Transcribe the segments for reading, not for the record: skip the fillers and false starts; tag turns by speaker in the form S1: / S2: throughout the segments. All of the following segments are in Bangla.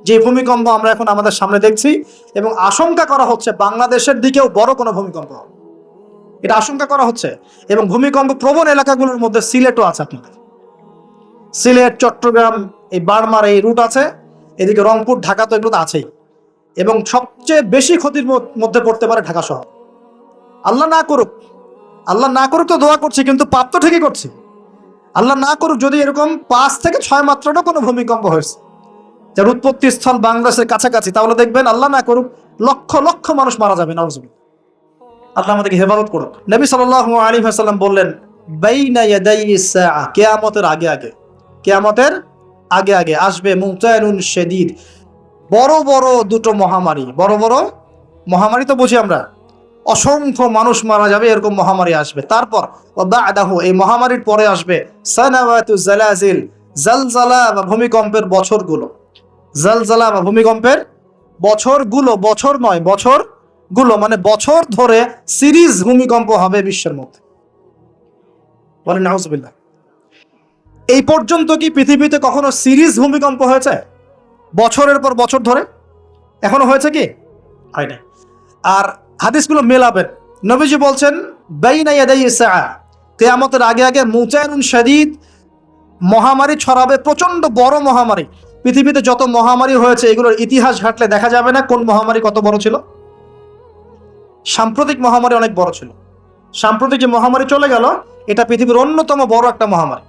S1: যে ভূমিকম্প আমরা এখন আমাদের সামনে দেখছি, এবং আশঙ্কা করা হচ্ছে বাংলাদেশের দিকেও বড় কোনো ভূমিকম্প হবে, এটা আশঙ্কা করা হচ্ছে। এবং ভূমিকম্প প্রবণ এলাকাগুলোর মধ্যে সিলেটও আছে। আপনাদের সিলেট, চট্টগ্রাম, এই বার্মার এই রুট আছে, এদিকে রংপুর, ঢাকা তো এগুলো তো আছেই। এবং সবচেয়ে বেশি ক্ষতির মধ্যে পড়তে পারে ঢাকা শহর। আল্লাহ না করুক, আল্লাহ না করুক তো দোয়া করছি, কিন্তু পাপ তো ঠিকই করছি। আল্লাহ না করুক যদি এরকম 5 থেকে 6 মাত্রাটা কোনো ভূমিকম্প হয়েছে যার উৎপত্তি স্থল বাংলাদেশের কাছাকাছি, তাহলে দেখবেন আল্লাহ না করুক লক্ষ লক্ষ মানুষ মারা যাবে। নাউজুবিল্লাহ, আল্লাহ আমাদেরকে হেফাজত করুক। নবী সাল্লাল্লাহু আলাইহি ওয়াসাল্লাম বললেন, বাইনা ইয়াদাইস সাআ, কিয়ামতের আগে আগে, কিয়ামতের আগে আগে আসবে মুতায়নুন শাদীদ, বড় বড় দুটো মহামারী। বড় বড় মহামারী তো বুঝি আমরা, অসংখ্য মানুষ মারা যাবে, এরকম মহামারী আসবে। তারপর বাদাহু, এই মহামারীর পরে আসবে সানাওয়াতু জালাজিল, জালজালা বা ভূমিকম্পের বছরগুলো। জালজালা বা ভূমিকম্পের বছরগুলো, বছর নয় বছরগুলো, মানে বছর ধরে সিরিজ ভূমিকম্প হবে বিশ্বের মধ্যে। বলেন নাউজুবিল্লাহ। এই পর্যন্ত কি পৃথিবীতে কখনো সিরিজ ভূমিকম্প হয়েছে বছরের পর বছর ধরে? এখনো হয়েছে কি? হয় না। আর হাদিসগুলো মেলাবেন, নবীজি বলছেন বাইনা ইয়াদাইস সাআ, কিয়ামতের আগে আগে মুতায়নুন শাদীদ, মহামারী ছড়াবে, প্রচন্ড বড় মহামারী। পৃথিবীতে যত মহামারী হয়েছে এগুলোর ইতিহাস ঘাটলে দেখা যাবে না কোন মহামারী কত বড় ছিল। সাম্প্রতিক মহামারী অনেক বড় ছিল। সাম্প্রতিক যে মহামারী চলে গেল, এটা পৃথিবীর অন্যতম বড় একটা মহামারী।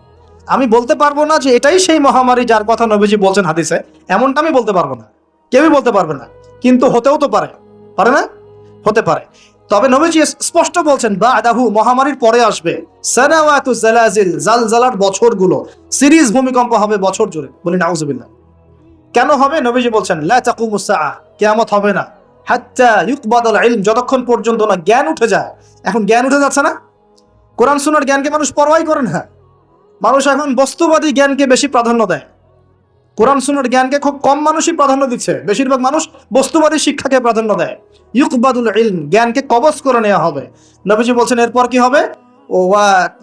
S1: আমি বলতে পারবো না যে এটাই সেই মহামারী যার কথা নবীজি বলছেন হাদিসে, এমনটা আমি বলতে পারবো না, কেউই বলতে পারবে না। কিন্তু হতেও তো পারে, পারে না? হতে পারে। তবে নবীজি স্পষ্ট বলছেন বাদাহু, মহামারীর পরে আসবে সানাওয়াতু জালাজিল, জালজালার বছরগুলো, সিরিজ ভূমিকম্প হবে বছর জুড়ে। বলি নাউজুবিল্লাহ। কেন হবে? নবীজি বলছেন লা তাকুমুস সাআ, কিয়ামত হবে না হাত্তা ইউকবাদাল ইলম, যতক্ষণ পর্যন্ত না জ্ঞান উঠে যায়। এখন জ্ঞান উঠে যাচ্ছে না, কোরআন সুন্নাহর জ্ঞানকে মানুষ পরোয়াই করে না। মানুষ এখন বস্তুবাদী জ্ঞানকে বেশি প্রাধান্য দেয়, কোরআন সুন্নাহর জ্ঞানকে খুব কম মানুষই প্রাধান্য দিচ্ছে। বেশিরভাগ মানুষ বস্তুবাদী শিক্ষাকে প্রাধান্য দেয়। ইউকবাদুল ইলম, জ্ঞানকে কবজ করে নেওয়া হবে। নবীজি বলছেন এরপর কি হবে?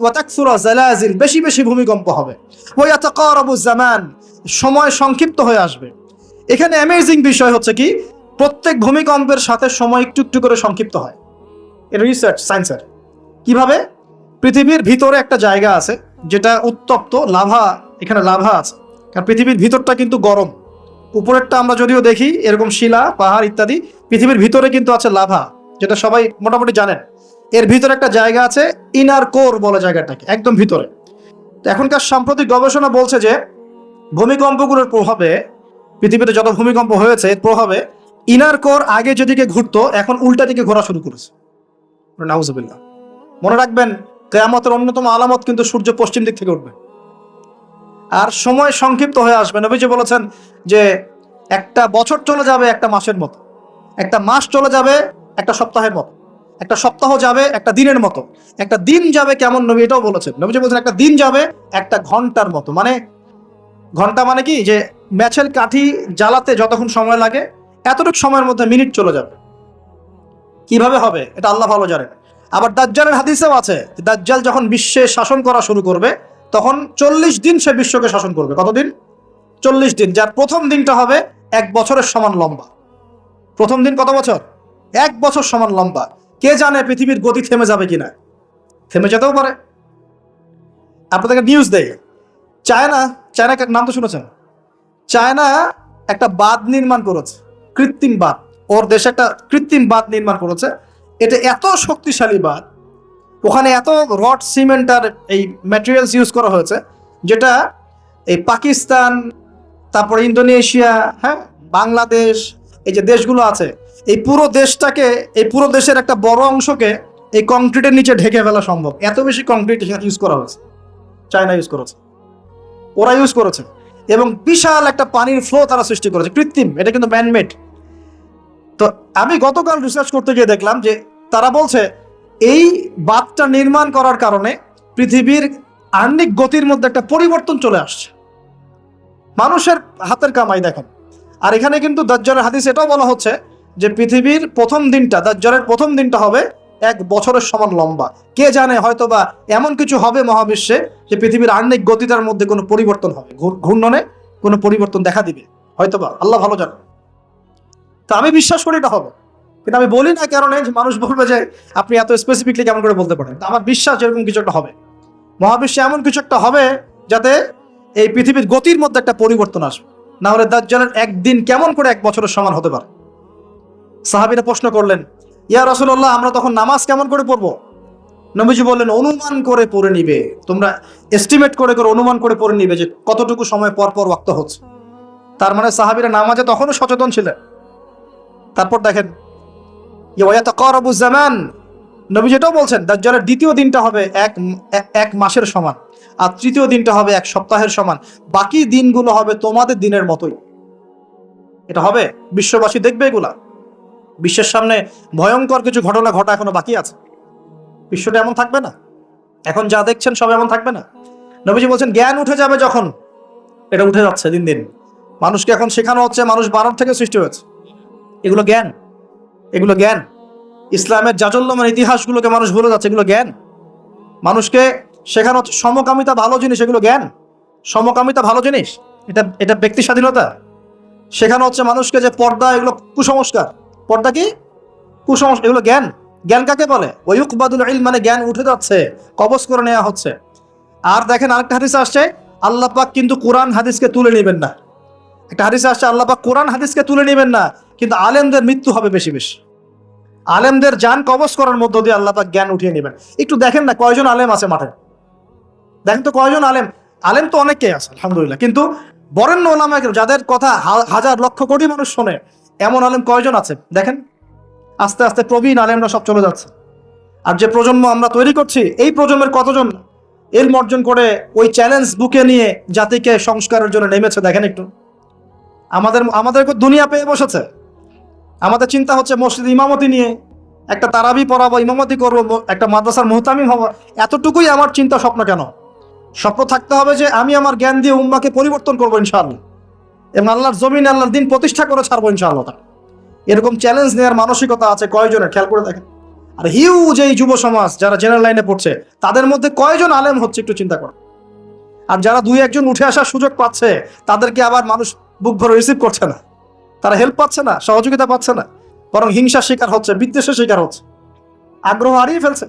S1: ওয়া তাকসুরা জালাজিল, বেশি বেশি ভূমিকম্প হবে। ওয়া ইয়াতাকারাবু জামান, সময় সংক্ষিপ্ত হয়ে আসবে। এখানে অ্যামেজিং বিষয় হচ্ছে কি, প্রত্যেক ভূমিকম্পের সাথে সময় একটু একটু করে সংক্ষিপ্ত হয়। এটা রিসার্চ, সায়েন্সের। কিভাবে? পৃথিবীর ভিতরে একটা জায়গা আছে যেটা উত্তপ্ত, লাভা, এখানে লাভা আছে। কারণ পৃথিবীর ভিতরটা কিন্তু গরম, উপরেরটা আমরা যদিও দেখি এরকম শিলা, পাহাড় ইত্যাদি, পৃথিবীর ভিতরে কিন্তু আছে লাভা, যেটা সবাই মোটামুটি জানেন। এর ভিতরে একটা জায়গা আছে, ইনার কোর বলে জায়গাটাকে, একদম ভিতরে। তো এখনকার সাম্প্রতিক গবেষণা বলছে যে ভূমিকম্পগুলোর প্রভাবে, পৃথিবীতে যত ভূমিকম্প হয়েছে এর প্রভাবে ইনার কোর আগে যেদিকে ঘুরতো এখন উল্টা দিকে ঘোরা শুরু করেছে। নাউজুবিল্লাহ। মনে রাখবেন, কিয়ামতের অন্যতম আলামত কিন্তু সূর্য পশ্চিম দিক থেকে উঠবে, আর সময় সংক্ষিপ্ত হয়ে আসবে। নবীজি বলেছেন যে একটা বছর চলে যাবে একটা মাসের মতো, একটা মাস চলে যাবে একটা সপ্তাহের মতো, একটা সপ্তাহ যাবে একটা দিনের মতো, একটা দিন যাবে কেমন, নবী এটাও বলেছেন। নবীজি বলছেন একটা দিন যাবে একটা ঘন্টার মতো। মানে ঘন্টা মানে কি, যে ম্যাচের কাঠি জ্বালাতে যতক্ষণ সময় লাগে এতটুকু সময়ের মধ্যে মিনিট চলে যাবে। কিভাবে হবে এটা আল্লাহ ভালো জানেন। আবার দাজ্জালের হাদিসেও আছে, দাজ্জাল যখন বিশ্বে শাসন করা শুরু করবে তখন 40 দিন সে বিশ্বকে শাসন করবে। কতদিন? 40 দিন, যার প্রথম দিনটা হবে 1 বছরের সমান লম্বা। প্রথম দিন কত বছর? 1 বছর সমান লম্বা। কে জানে পৃথিবীর গতি থেমে যাবে কিনা, থেমে যেতেও পারে। আপনাদেরকে নিউজ দেয়, চায়না নাম তো শুনেছেন, চায়না একটা বাঁধ নির্মাণ করেছে, কৃত্রিম বাঁধ। ওর দেশে একটা কৃত্রিম বাঁধ নির্মাণ করেছে। এটা এত শক্তিশালী বাঁধ, ওখানে এত রড, সিমেন্ট আর এই ম্যাটেরিয়ালস ইউজ করা হয়েছে, যেটা এই পাকিস্তান, তারপরে ইন্দোনেশিয়া, হ্যাঁ, বাংলাদেশ, এই যে দেশগুলো আছে, এই পুরো দেশটাকে, এই পুরো দেশের একটা বড় অংশকে এই কংক্রিটের নিচে ঢেকে ফেলা সম্ভব। এত বেশি কংক্রিট ইউজ করা হয়েছে, চায়না ইউজ করেছে, ওরা ইউজ করেছে। এবং বিশাল একটা পানির ফ্লো তারা সৃষ্টি করেছে, কৃত্রিম, এটা কিন্তু ম্যানমেড। তো আমি গতকাল রিসার্চ করতে গিয়ে দেখলাম যে তারা বলছে এই বাঁধটা নির্মাণ করার কারণে পৃথিবীর আহ্নিক গতির মধ্যে একটা পরিবর্তন চলে আসছে। মানুষের হাতের কামাই দেখেন। আর এখানে কিন্তু দাজ্জালের হাদিস এটাও বলা হচ্ছে যে পৃথিবীর প্রথম দিনটা, দাজ্জালের প্রথম দিনটা হবে 1 বছরের সমান লম্বা। কে জানে, হয়তো বা এমন কিছু হবে মহাবিশ্বে যে পৃথিবীর আহ্নিক গতিটার মধ্যে কোনো পরিবর্তন হবে, ঘূর্ণনে কোনো পরিবর্তন দেখা দিবে। হয়তোবা, আল্লাহ ভালো জানে। তা আমি বিশ্বাস করি এটা হবে, কিন্তু আমি বলি না কারণে যে মানুষ বলবে যে আপনি এত স্পেসিফিকলি কেমন করে বলতে পারেন। আমার বিশ্বাস এরকম কিছু একটা হবে, মহাবিশ্বে এমন কিছু একটা হবে যাতে এই পৃথিবীর গতির মধ্যে একটা পরিবর্তন আসবে। না হলে দাজ্জালের একদিন কেমন করে 1 বছরের সমান হতে পারে। সাহাবীরা প্রশ্ন করলেন, ইয়া রাসূলুল্লাহ, আমরা তখন নামাজ কেমন করে পড়বো? নবীজি বললেন, অনুমান করে পড়ে নিবে, তোমরা এস্টিমেট করে করে অনুমান করে পড়ে নিবে যে কতটুকু সময় পর পর ওয়াক্ত হচ্ছে। তার মানে সাহাবীরা নামাজে তখনও সচেতন ছিলেন। তারপর দেখেন, ইয়াতাকারাবু জামান, নবীজি এটাও বলছেন দাজ্জালের দ্বিতীয় দিনটা হবে এক মাসের সমান, আর তৃতীয় দিনটা হবে 1 সপ্তাহের সমান, বাকি দিনগুলো হবে তোমাদের দিনের মতোই। এটা হবে, বিশ্ববাসী দেখবে এগুলা। বিশ্বের সামনে ভয়ঙ্কর কিছু ঘটনা ঘটা এখনো বাকি আছে। বিশ্বটা এমন থাকবে না, এখন যা দেখছেন সব এমন থাকবে না। নবীজি বলছেন জ্ঞান উঠে যাবে যখন, এটা উঠে যাচ্ছে দিন দিন। মানুষকে এখন শেখানো হচ্ছে মানুষ বানর থেকে সৃষ্টি হয়েছে। এগুলো জ্ঞান, এগুলো জ্ঞান। ইসলামের জাজল্যমান ইতিহাসগুলোকে মানুষ ভুলে যাচ্ছে, এগুলো জ্ঞান। মানুষকে শেখানো হচ্ছে সমকামিতা ভালো জিনিস, এগুলো জ্ঞান। সমকামিতা ভালো জিনিস, এটা ব্যক্তি স্বাধীনতা। শেখানো হচ্ছে মানুষকে যে পর্দা এগুলো কুসংস্কার, পর্দা কি কুসংস্কার, এগুলো জ্ঞান। জ্ঞান কাকে বলে? ওয়ায়ুকবাদুল ইলম, মানে জ্ঞান উঠে যাচ্ছে, কবজ করে নেওয়া হচ্ছে। আর দেখেন আরেকটা হাদিস আসছে, আল্লাহ পাক কিন্তু কোরআন হাদিসকে তুলে নেবেন না। একটা হাদিসে আসছে আল্লাহ পাক কোরআন হাদিসকে তুলে নেবেন না, কিন্তু আলেমদের মৃত্যু হবে বেশি বেশি। আলেমদের জান কবজ করার মধ্য দিয়ে আল্লাহ পাক জ্ঞান উঠিয়ে নেবেন। একটু দেখেন না কয়জন আলেম আছে মাঠে, দেখেন তো কয়জন আলেম। আলেম তো অনেকেই আছে আলহামদুলিল্লাহ, কিন্তু বরেণ্য ওলামা যাদের কথা হাজার লক্ষ কোটি মানুষ শোনে, এমন আলেম কয়জন আছে দেখেন। আস্তে আস্তে প্রবীণ আলেমরা সব চলে যাচ্ছে। আর যে প্রজন্ম আমরা তৈরি করছি, এই প্রজন্মের কতজন ইলম অর্জন করে ওই চ্যালেঞ্জ বুকে নিয়ে জাতিকে সংস্কারের জন্য নেমেছে দেখেন একটু। আমাদের দুনিয়া পেয়ে বসেছে। আমাদের চিন্তা হচ্ছে মসজিদ ইমামতি নিয়ে, একটা তারাবি পড়াবো, ইমামতি করবো, একটা মাদ্রাসার মুহতামিম হবো। এতটুকুই আমার চিন্তা স্বপ্ন কেন? স্বপ্ন থাকতে হবে যে আমি আমার জ্ঞান দিয়ে উম্মাকে পরিবর্তন করবো ইনশাআল্লাহ, এবং আল্লাহর জমিনে আল্লাহর দিন প্রতিষ্ঠা করে ছাড়বো ইনশাআল্লাহ। এরকম চ্যালেঞ্জ নেওয়ার মানসিকতা আছে কয়জনের, খেয়াল করে দেখেন। আর হিউজ এই যুব সমাজ যারা জেনারেল লাইনে পড়ছে, তাদের মধ্যে কয়জন আলেম হচ্ছে একটু চিন্তা করো। আর যারা 2-1 উঠে আসার সুযোগ পাচ্ছে, তাদেরকে আবার মানুষ বুক ভরে রিসিভ করছে না, তারা হেল্প পাচ্ছে না, সহযোগিতা পাচ্ছে না, বরং হিংসার শিকার হচ্ছে, বিদ্বেষের শিকার হচ্ছে, আগ্রহ হারিয়ে ফেলছে।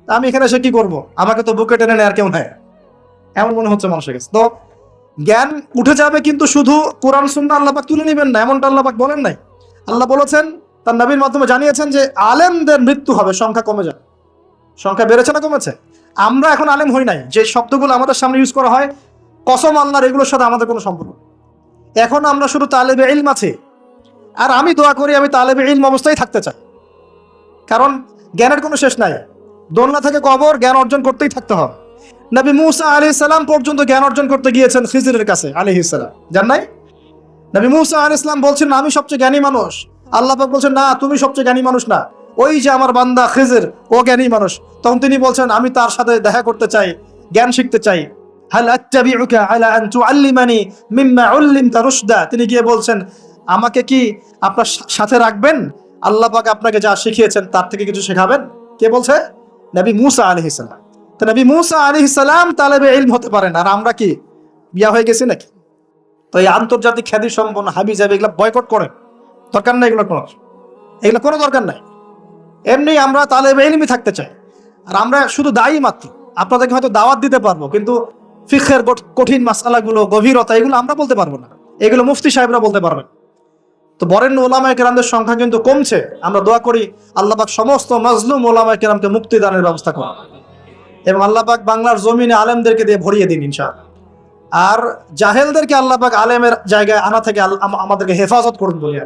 S1: আমি এখানে এসে কি করবো, আমাকে তো বুকে টেনে নেয় আর কেউ নেয়, এমন মনে হচ্ছে মানুষের কাছে। তো জ্ঞান উঠে যাবে, কিন্তু শুধু কোরআন সুন্নাহ আল্লাহ পাক তুলে নেবেন না, এমনটা আল্লাহ পাক বলেন নাই। আল্লাহ বলেছেন, তার নবীর মাধ্যমে জানিয়েছেন যে আলেমদের মৃত্যু হবে, সংখ্যা কমে যাবে। সংখ্যা বেড়েছে না কমেছে? আমরা এখন আলেম হই নাই, যে শব্দগুলো আমাদের সামনে ইউজ করা হয় কসম আল্লাহর, এগুলোর সাথে আমাদের কোনো সম্পর্ক। এখন আমরা শুধু তালেবে ইলম আছি। আর আমি দোয়া করি আমি তালেবে ইলম অবস্থায় থাকতে চাই, কারণ জ্ঞানের কোনো শেষ নাই। দোলনা থেকে কবর, জ্ঞান অর্জন করতেই থাকতে হবে। নবী মুসা আলাইহিস সালাম পর্যন্ত জ্ঞান অর্জন করতে গিয়েছেন খিজিরের কাছে আলাইহিস সালাম, জান নাই? নবী মুসা আলাইহিস সালাম বলছেন আমি সবচেয়ে জ্ঞানী মানুষ, আল্লাহ পাক বলছেন না, তুমি সবচেয়ে জ্ঞানী মানুষ না, ওই যে আমার বান্দা খিজির, ও জ্ঞানী মানুষ। তখন তিনি বলছেন আমি তার সাথে দেখা করতে চাই, জ্ঞান শিখতে চাই। হাল আত্তাবিউকা আলা আন তুআল্লিমানি মিম্মা উল্লিমতা রুশদা, তিনি গিয়ে বলছেন আমাকে কি আপনার সাথে রাখবেন, আল্লাহ পাক আপনাকে যা শিখিয়েছেন তার থেকে কিছু শেখাবেন? কে বলছে? নবী মুসা আলাইহিস সালাম। তো নবী মুসা আলাইহিস সালাম তালেবে ইলম হতে পারেন, আর আমরা কি বিয়া হয়ে গেছি নাকি? তো এই আন্তর্জাতিক খ্যাতি সম্পন্ন হাবি যাবে, এগুলো বয়কট করে, দরকার নাই, এগুলো কোনো দরকার নাই। এমনি আমরা তালেবে ইলমই থাকতে চাই। আর আমরা শুধু দায়ী মাত্র, আপনাদেরকে হয়তো দাওয়াত দিতে পারবো, কিন্তু ফিকহের কঠিন মাসআলাগুলো, গভীরতা, এগুলো আমরা বলতে পারবো না, এগুলো মুফতি সাহেবরা বলতে পারবেন। তো বরেণ্য ওলামায়ে কেরামদের সংখ্যা কিন্তু কমছে। আমরা দোয়া করি আল্লাহ পাক সমস্ত মাজলুম ওলামায়ে কেরামকে মুক্তি দানের ব্যবস্থা করেন, এবং আল্লাহ পাক বাংলার জমিনে আলেমদেরকে দিয়ে ভরিয়ে দিন ইনশাআল্লাহ। আর জাহেলদেরকে আল্লাহ পাক আলেমের জায়গায় আনা থেকে আমাদেরকে হেফাজত করুন বলি।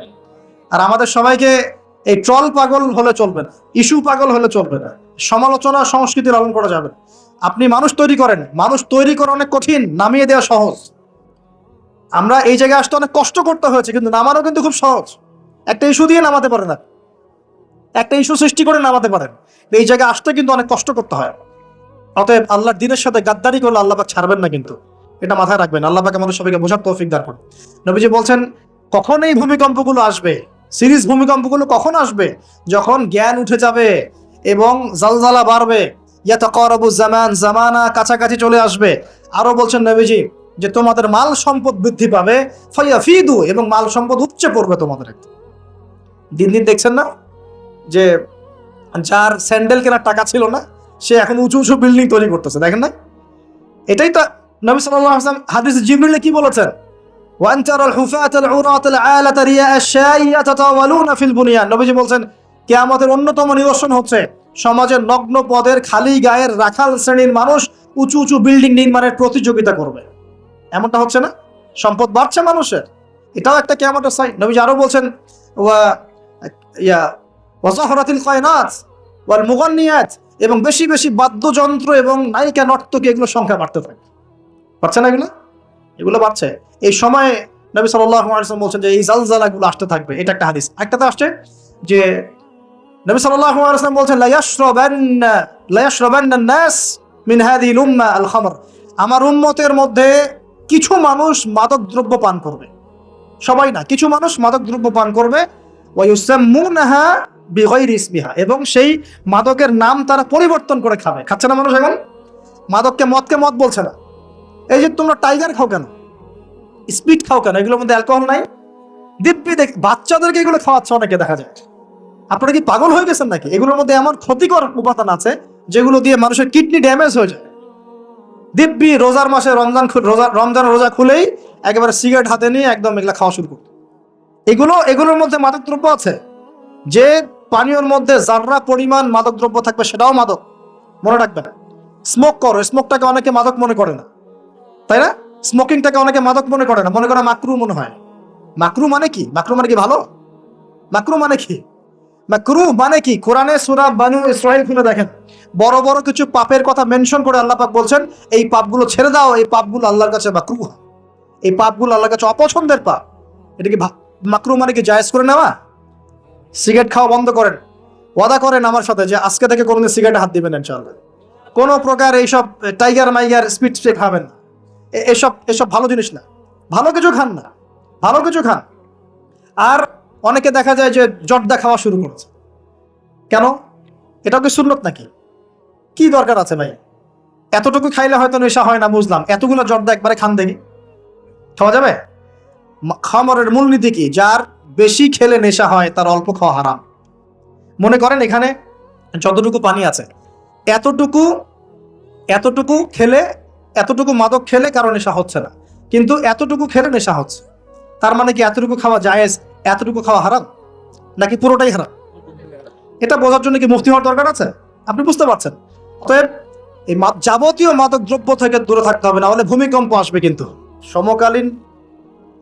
S1: আর আমাদের সবাইকে এই ট্রল পাগল হলে চলবে না, ইস্যু পাগল হলে চলবে না, সমালোচনা সংস্কৃতি লালন করা যাবে না। আপনি মানুষ তৈরি করেন, মানুষ তৈরি করা অনেক কঠিন, নামিয়ে দেওয়া সহজ। আমরা এই জায়গায় আসতে অনেক কষ্ট করতে হয়েছে, কিন্তু নামানো কিন্তু খুব সহজ। একটা ইস্যু দিয়ে নামাতে পারেন না, একটা ইস্যু সৃষ্টি করে নামাতে পারেন। এই জায়গায় আসতে কিন্তু অনেক কষ্ট করতে হয়। অতএব আল্লাহর দ্বীনের সাথে গাদ্দারি করলে আল্লাহ পাক ছাড়বেন না, কিন্তু এটা মাথায় রাখবেন। আল্লাহ পাক আমাদের সবাইকে বোঝার তৌফিক দান করুন। নবীজি বলছেন কখন এই ভূমিকম্পগুলো আসবে, সিরিজ ভূমিকম্পগুলো কখন আসবে? যখন জ্ঞান উঠে যাবে এবং জালজালা বাড়বে, ইয়াতাকারাবু জামান, জামানা কাছাকাছি চলে আসবে। আরো বলছেন নবীজি যে তোমাদের মাল সম্পদ বৃদ্ধি পাবে, ফায়াফিদু, এবং মাল সম্পদ উপচে পড়বে তোমাদের। দিন দিন দেখছেন না যে যার স্যান্ডেল কেনার টাকা ছিল না সে এখন উঁচু উঁচু বিল্ডিং তৈরি করতেছে, দেখেন না? এটাই তো নবী সাল্লাল্লাহু আলাইহি ওয়াসাল্লাম হাদিসে জিবরিলে কি বলেছেন, ওয়ান তারাল হুফাতাল উরাতাল আলাতা রিয়া আশ-শাই ইয়াতাতাওয়ালুনা ফিল বুনিয়ান। নবীজি বলছেন কিয়ামতের অন্যতম নিদর্শন হচ্ছে সমাজের নগ্ন পদের খালি গায়ের রাখাল শ্রেণীর মানুষ উঁচু উঁচু বিল্ডিং নির্মাণের প্রতিযোগিতা করবে। এমনটা হচ্ছে না? সম্পদ বাড়ছে মানুষের, এটাও একটা কিয়ামতের সাইন। নবীজি আরো বলছেন ওয়াজাহরাতিল কায়নাত ওয়াল মুগান্নিয়াত, এবং বেশি বেশি বাদ্যযন্ত্র এবং নায়িকা নর্তকী এগুলোর সংখ্যা বাড়তে থাকে। বাড়ছে না এগুলো বাড়ছে। এই সময়ে নবী সাল্লাল্লাহু আলাইহি ওয়াসাল্লাম বলছেন যে এই জালজালাগুলো আসতে থাকবে। এটা একটা হাদিস। একটাতে আসছে যে নবী সাল্লাল্লাহু আলাইহি ওয়াসাল্লাম বলছেন লা ইয়াশরাবান্না নাস মিন হাযিহিল উম্মাহ আল খামর, আমার উম্মতের মধ্যে কিছু মানুষ মাদক দ্রব্য পান করবে, সবাই না, কিছু মানুষ মাদক দ্রব্য পান করবে, ওয়া ইউসাম্মুনাহা বিগাইরি ইসমিহা, এবং সেই মাদকের নাম তারা পরিবর্তন করে খাবে। খাচ্ছে না মানুষ এখন? মদকে মদ বলছে না। এই যে তোমরা টাইগার খাও কেন, স্পিড খাও কেন, এগুলোর মধ্যে অ্যালকোহল নাই? দিব্যি বাচ্চাদেরকে এগুলো খাওয়াচ্ছে অনেকে, দেখা যায়। আপনারা কি পাগল হয়ে গেছেন নাকি? এগুলোর মধ্যে এমন ক্ষতিকর উপাদান আছে যেগুলো দিয়ে মানুষের কিডনি ড্যামেজ হয়ে যায়। দিব্যি রোজার মাসে রমজান রোজা খুলেই একেবারে সিগারেট হাতে নিয়ে একদম এগুলা খাওয়া শুরু করত। এগুলোর মধ্যে মাদক দ্রব্য আছে। যে পানীয়র মধ্যে যাররা পরিমাণ মাদক দ্রব্য থাকবে সেটাও মাদক, মনে রাখবেন। স্মোক করো, স্মোকটাকে অনেকে মাদক মনে করে না, তাই না? স্মোকিংটাকে অনেকে মাদক মনে করে না, মনে করে মাকরু মনে হয়। মাকরু মানে কি? মাকরু মানে কি ভালো? মাকরু মানে কি? মাকরু মানে কি? কোরআনে সূরা বানু ইসরাঈল খুলে দেখেন, বড় বড় কিছু পাপের কথা মেনশন করে আল্লাহ পাক বলছেন এই পাপগুলো ছেড়ে দাও, এই পাপগুলো আল্লাহর কাছে মাকরু, এই পাপগুলো আল্লাহর কাছে অপছন্দের পাপ। এটা কি মাকরু মানে কি জায়েজ করে নেওয়া? সিগারেট খাওয়া বন্ধ করেন, ওয়াদা করেন আমার সাথে যে আজকে থেকে কোনোদিন সিগারেটে হাত দিবেন ইনশাআল্লাহ। কোনো প্রকার এইসব টাইগার মাইগার স্পিড খাবেন না, এসব ভালো জিনিস না। ভালো কিছু খান না, ভালো কিছু খান। আর অনেকে দেখা যায় যে জর্দা খাওয়া শুরু করেছে। কেন? এটাও কি সুন্নত নাকি? কি দরকার আছে ভাই? এতটুকু খাইলে হয়তো নেশা হয় না, বুঝলাম। এতগুলো জর্দা একবারে খান দেখি, খাওয়া যাবে? খামরের মূলনীতি কি? যার বেশি খেলে নেশা হয় তার অল্প খাওয়া হারাম। মনে করেন এখানে যতটুকু পানি আছে এতটুকু খেলে, এতটুকু মাদক খেলে কারো নেশা হচ্ছে না, কিন্তু এতটুকু খেলে নেশা হচ্ছে। তার মানে কি এতটুকু খাওয়া জায়েজ, এতটুকু খাওয়া হারাম, নাকি পুরোটাই হারাম? এটা বোঝার জন্য কি মুফতি হওয়ার দরকার আছে? আপনি বুঝতে পারছেন? অতএব এই যাবতীয় মাদক দ্রব্য থেকে দূরে থাকতে হবে, না হলে ভূমিকম্প আসবে। কিন্তু সমকালীন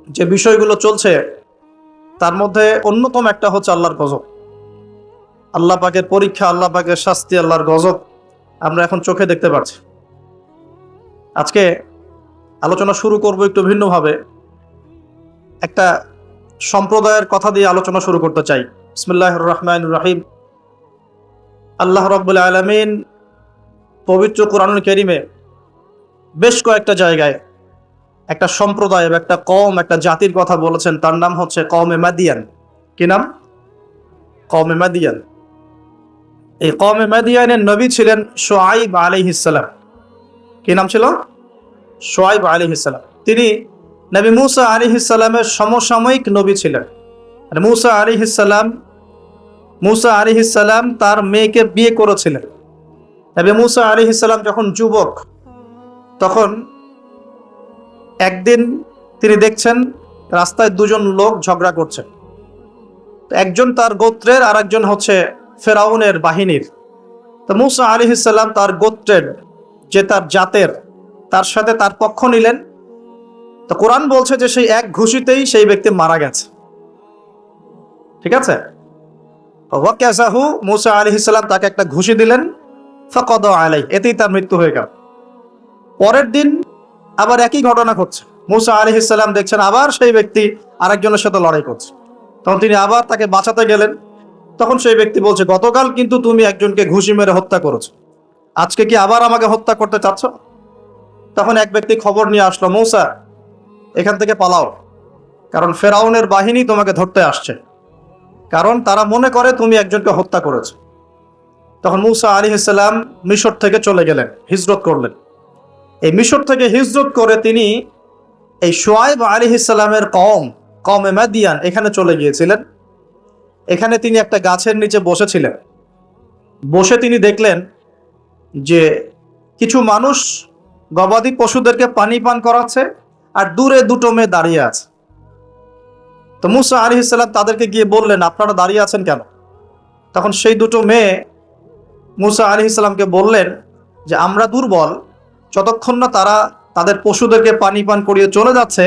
S1: যে বিষয়গুলো চলছে তার মধ্যে অন্যতম একটা হচ্ছে আল্লাহর গজব, আল্লাহ পাকের পরীক্ষা, আল্লাহ পাকের শাস্তি, আল্লাহর গজব আমরা এখন চোখে দেখতে পাচ্ছি। আজকে আলোচনা শুরু করব একটু ভিন্নভাবে। একটা সম্প্রদায়ের কথা দিয়ে আলোচনা শুরু করতে চাই। বিসমিল্লাহির রহমানির রহিম। আল্লাহ রাব্বুল আলামিন পবিত্র কোরআনুল কারীমে বেশ কয়েকটা জায়গায় একটা সম্প্রদায়, একটা কওম, একটা জাতির কথা বলেছেন। তার নাম হচ্ছে কওমে মাদিয়ান। কি নাম? কওমে মাদিয়ান। এই কওমে মাদিয়ানের নবী ছিলেন শুআইব আলাইহিস সালাম। কি নাম ছিল? শুআইব আলাইহিস সালাম। তিনি নবী মূসা আলাইহিস সালামের সমসাময়িক নবী ছিলেন। আর মূসা আলাইহিস সালাম তার মেয়েকে বিয়ে করেছিলেন। নবী মূসা আলাইহিস সালাম যখন যুবক, তখন একদিন তিনি দেখছেন রাস্তায় দুজন লোক ঝগড়া করছে। একজন তার গোত্রের, আর একজন হচ্ছে ফেরাউনের বাহিনীর। তো মূসা আলাইহিস সালাম তার গোত্রের, যে তার জাতের, তার সাথে তার পক্ষ নিলেন। তো কোরআন বলছে যে সেই এক ঘুষিতেই সেই ব্যক্তি মারা গেছে। ঠিক আছে? ওয়াকাযাহু, মূসা আলাইহিস সালাম তাকে একটা ঘুষি দিলেন। ফাকাদা আলাইহি, এতেই তার মৃত্যু হয়ে গেল। পরের দিন আবার একই ঘটনা ঘটছে। মূসা আলাইহিস সালাম দেখছেন আবার সেই ব্যক্তি আরেকজনের সাথে লড়াই করছে। তখন তিনি আবার তাকে বাঁচাতে গেলেন। তখন সেই ব্যক্তি বলছে, গতকাল কিন্তু তুমি একজনকে ঘুষি মেরে হত্যা করেছো, আজকে কি আবার আমাকে হত্যা করতে চাচ্ছ? তখন এক ব্যক্তি খবর নিয়ে আসলো, মূসা এখান থেকে পালাও, কারণ ফেরাউনের বাহিনী তোমাকে ধরতে আসছে, কারণ তারা মনে করে তুমি একজনকে হত্যা করেছো। তখন মূসা আলাইহিস সালাম মিশর থেকে চলে গেলেন, হিজরত করলেন। এই মিশর থেকে হিজরত করে তিনি এই শুআয়ব আলাইহিস সালামের কওমে মাদিয়ান এখানে চলে গিয়েছিলেন। এখানে তিনি একটা গাছের নিচে বসেছিলেন। বসে তিনি দেখলেন যে কিছু মানুষ গবাদি পশুদেরকে পানি পান করাচ্ছে, আর দূরে দুটো মেয়ে দাঁড়িয়ে আছে। তো মুসা আলাইহিস সালাম তাদেরকে গিয়ে বললেন, আপনারা দাঁড়িয়ে আছেন কেন? তখন সেই দুটো মেয়ে মুসা আলাইহিস সালামকে বললেন যে আমরা দুর্বল, যতক্ষণ না তারা তাদের পশুদেরকে পানি পান করিয়ে চলে যাচ্ছে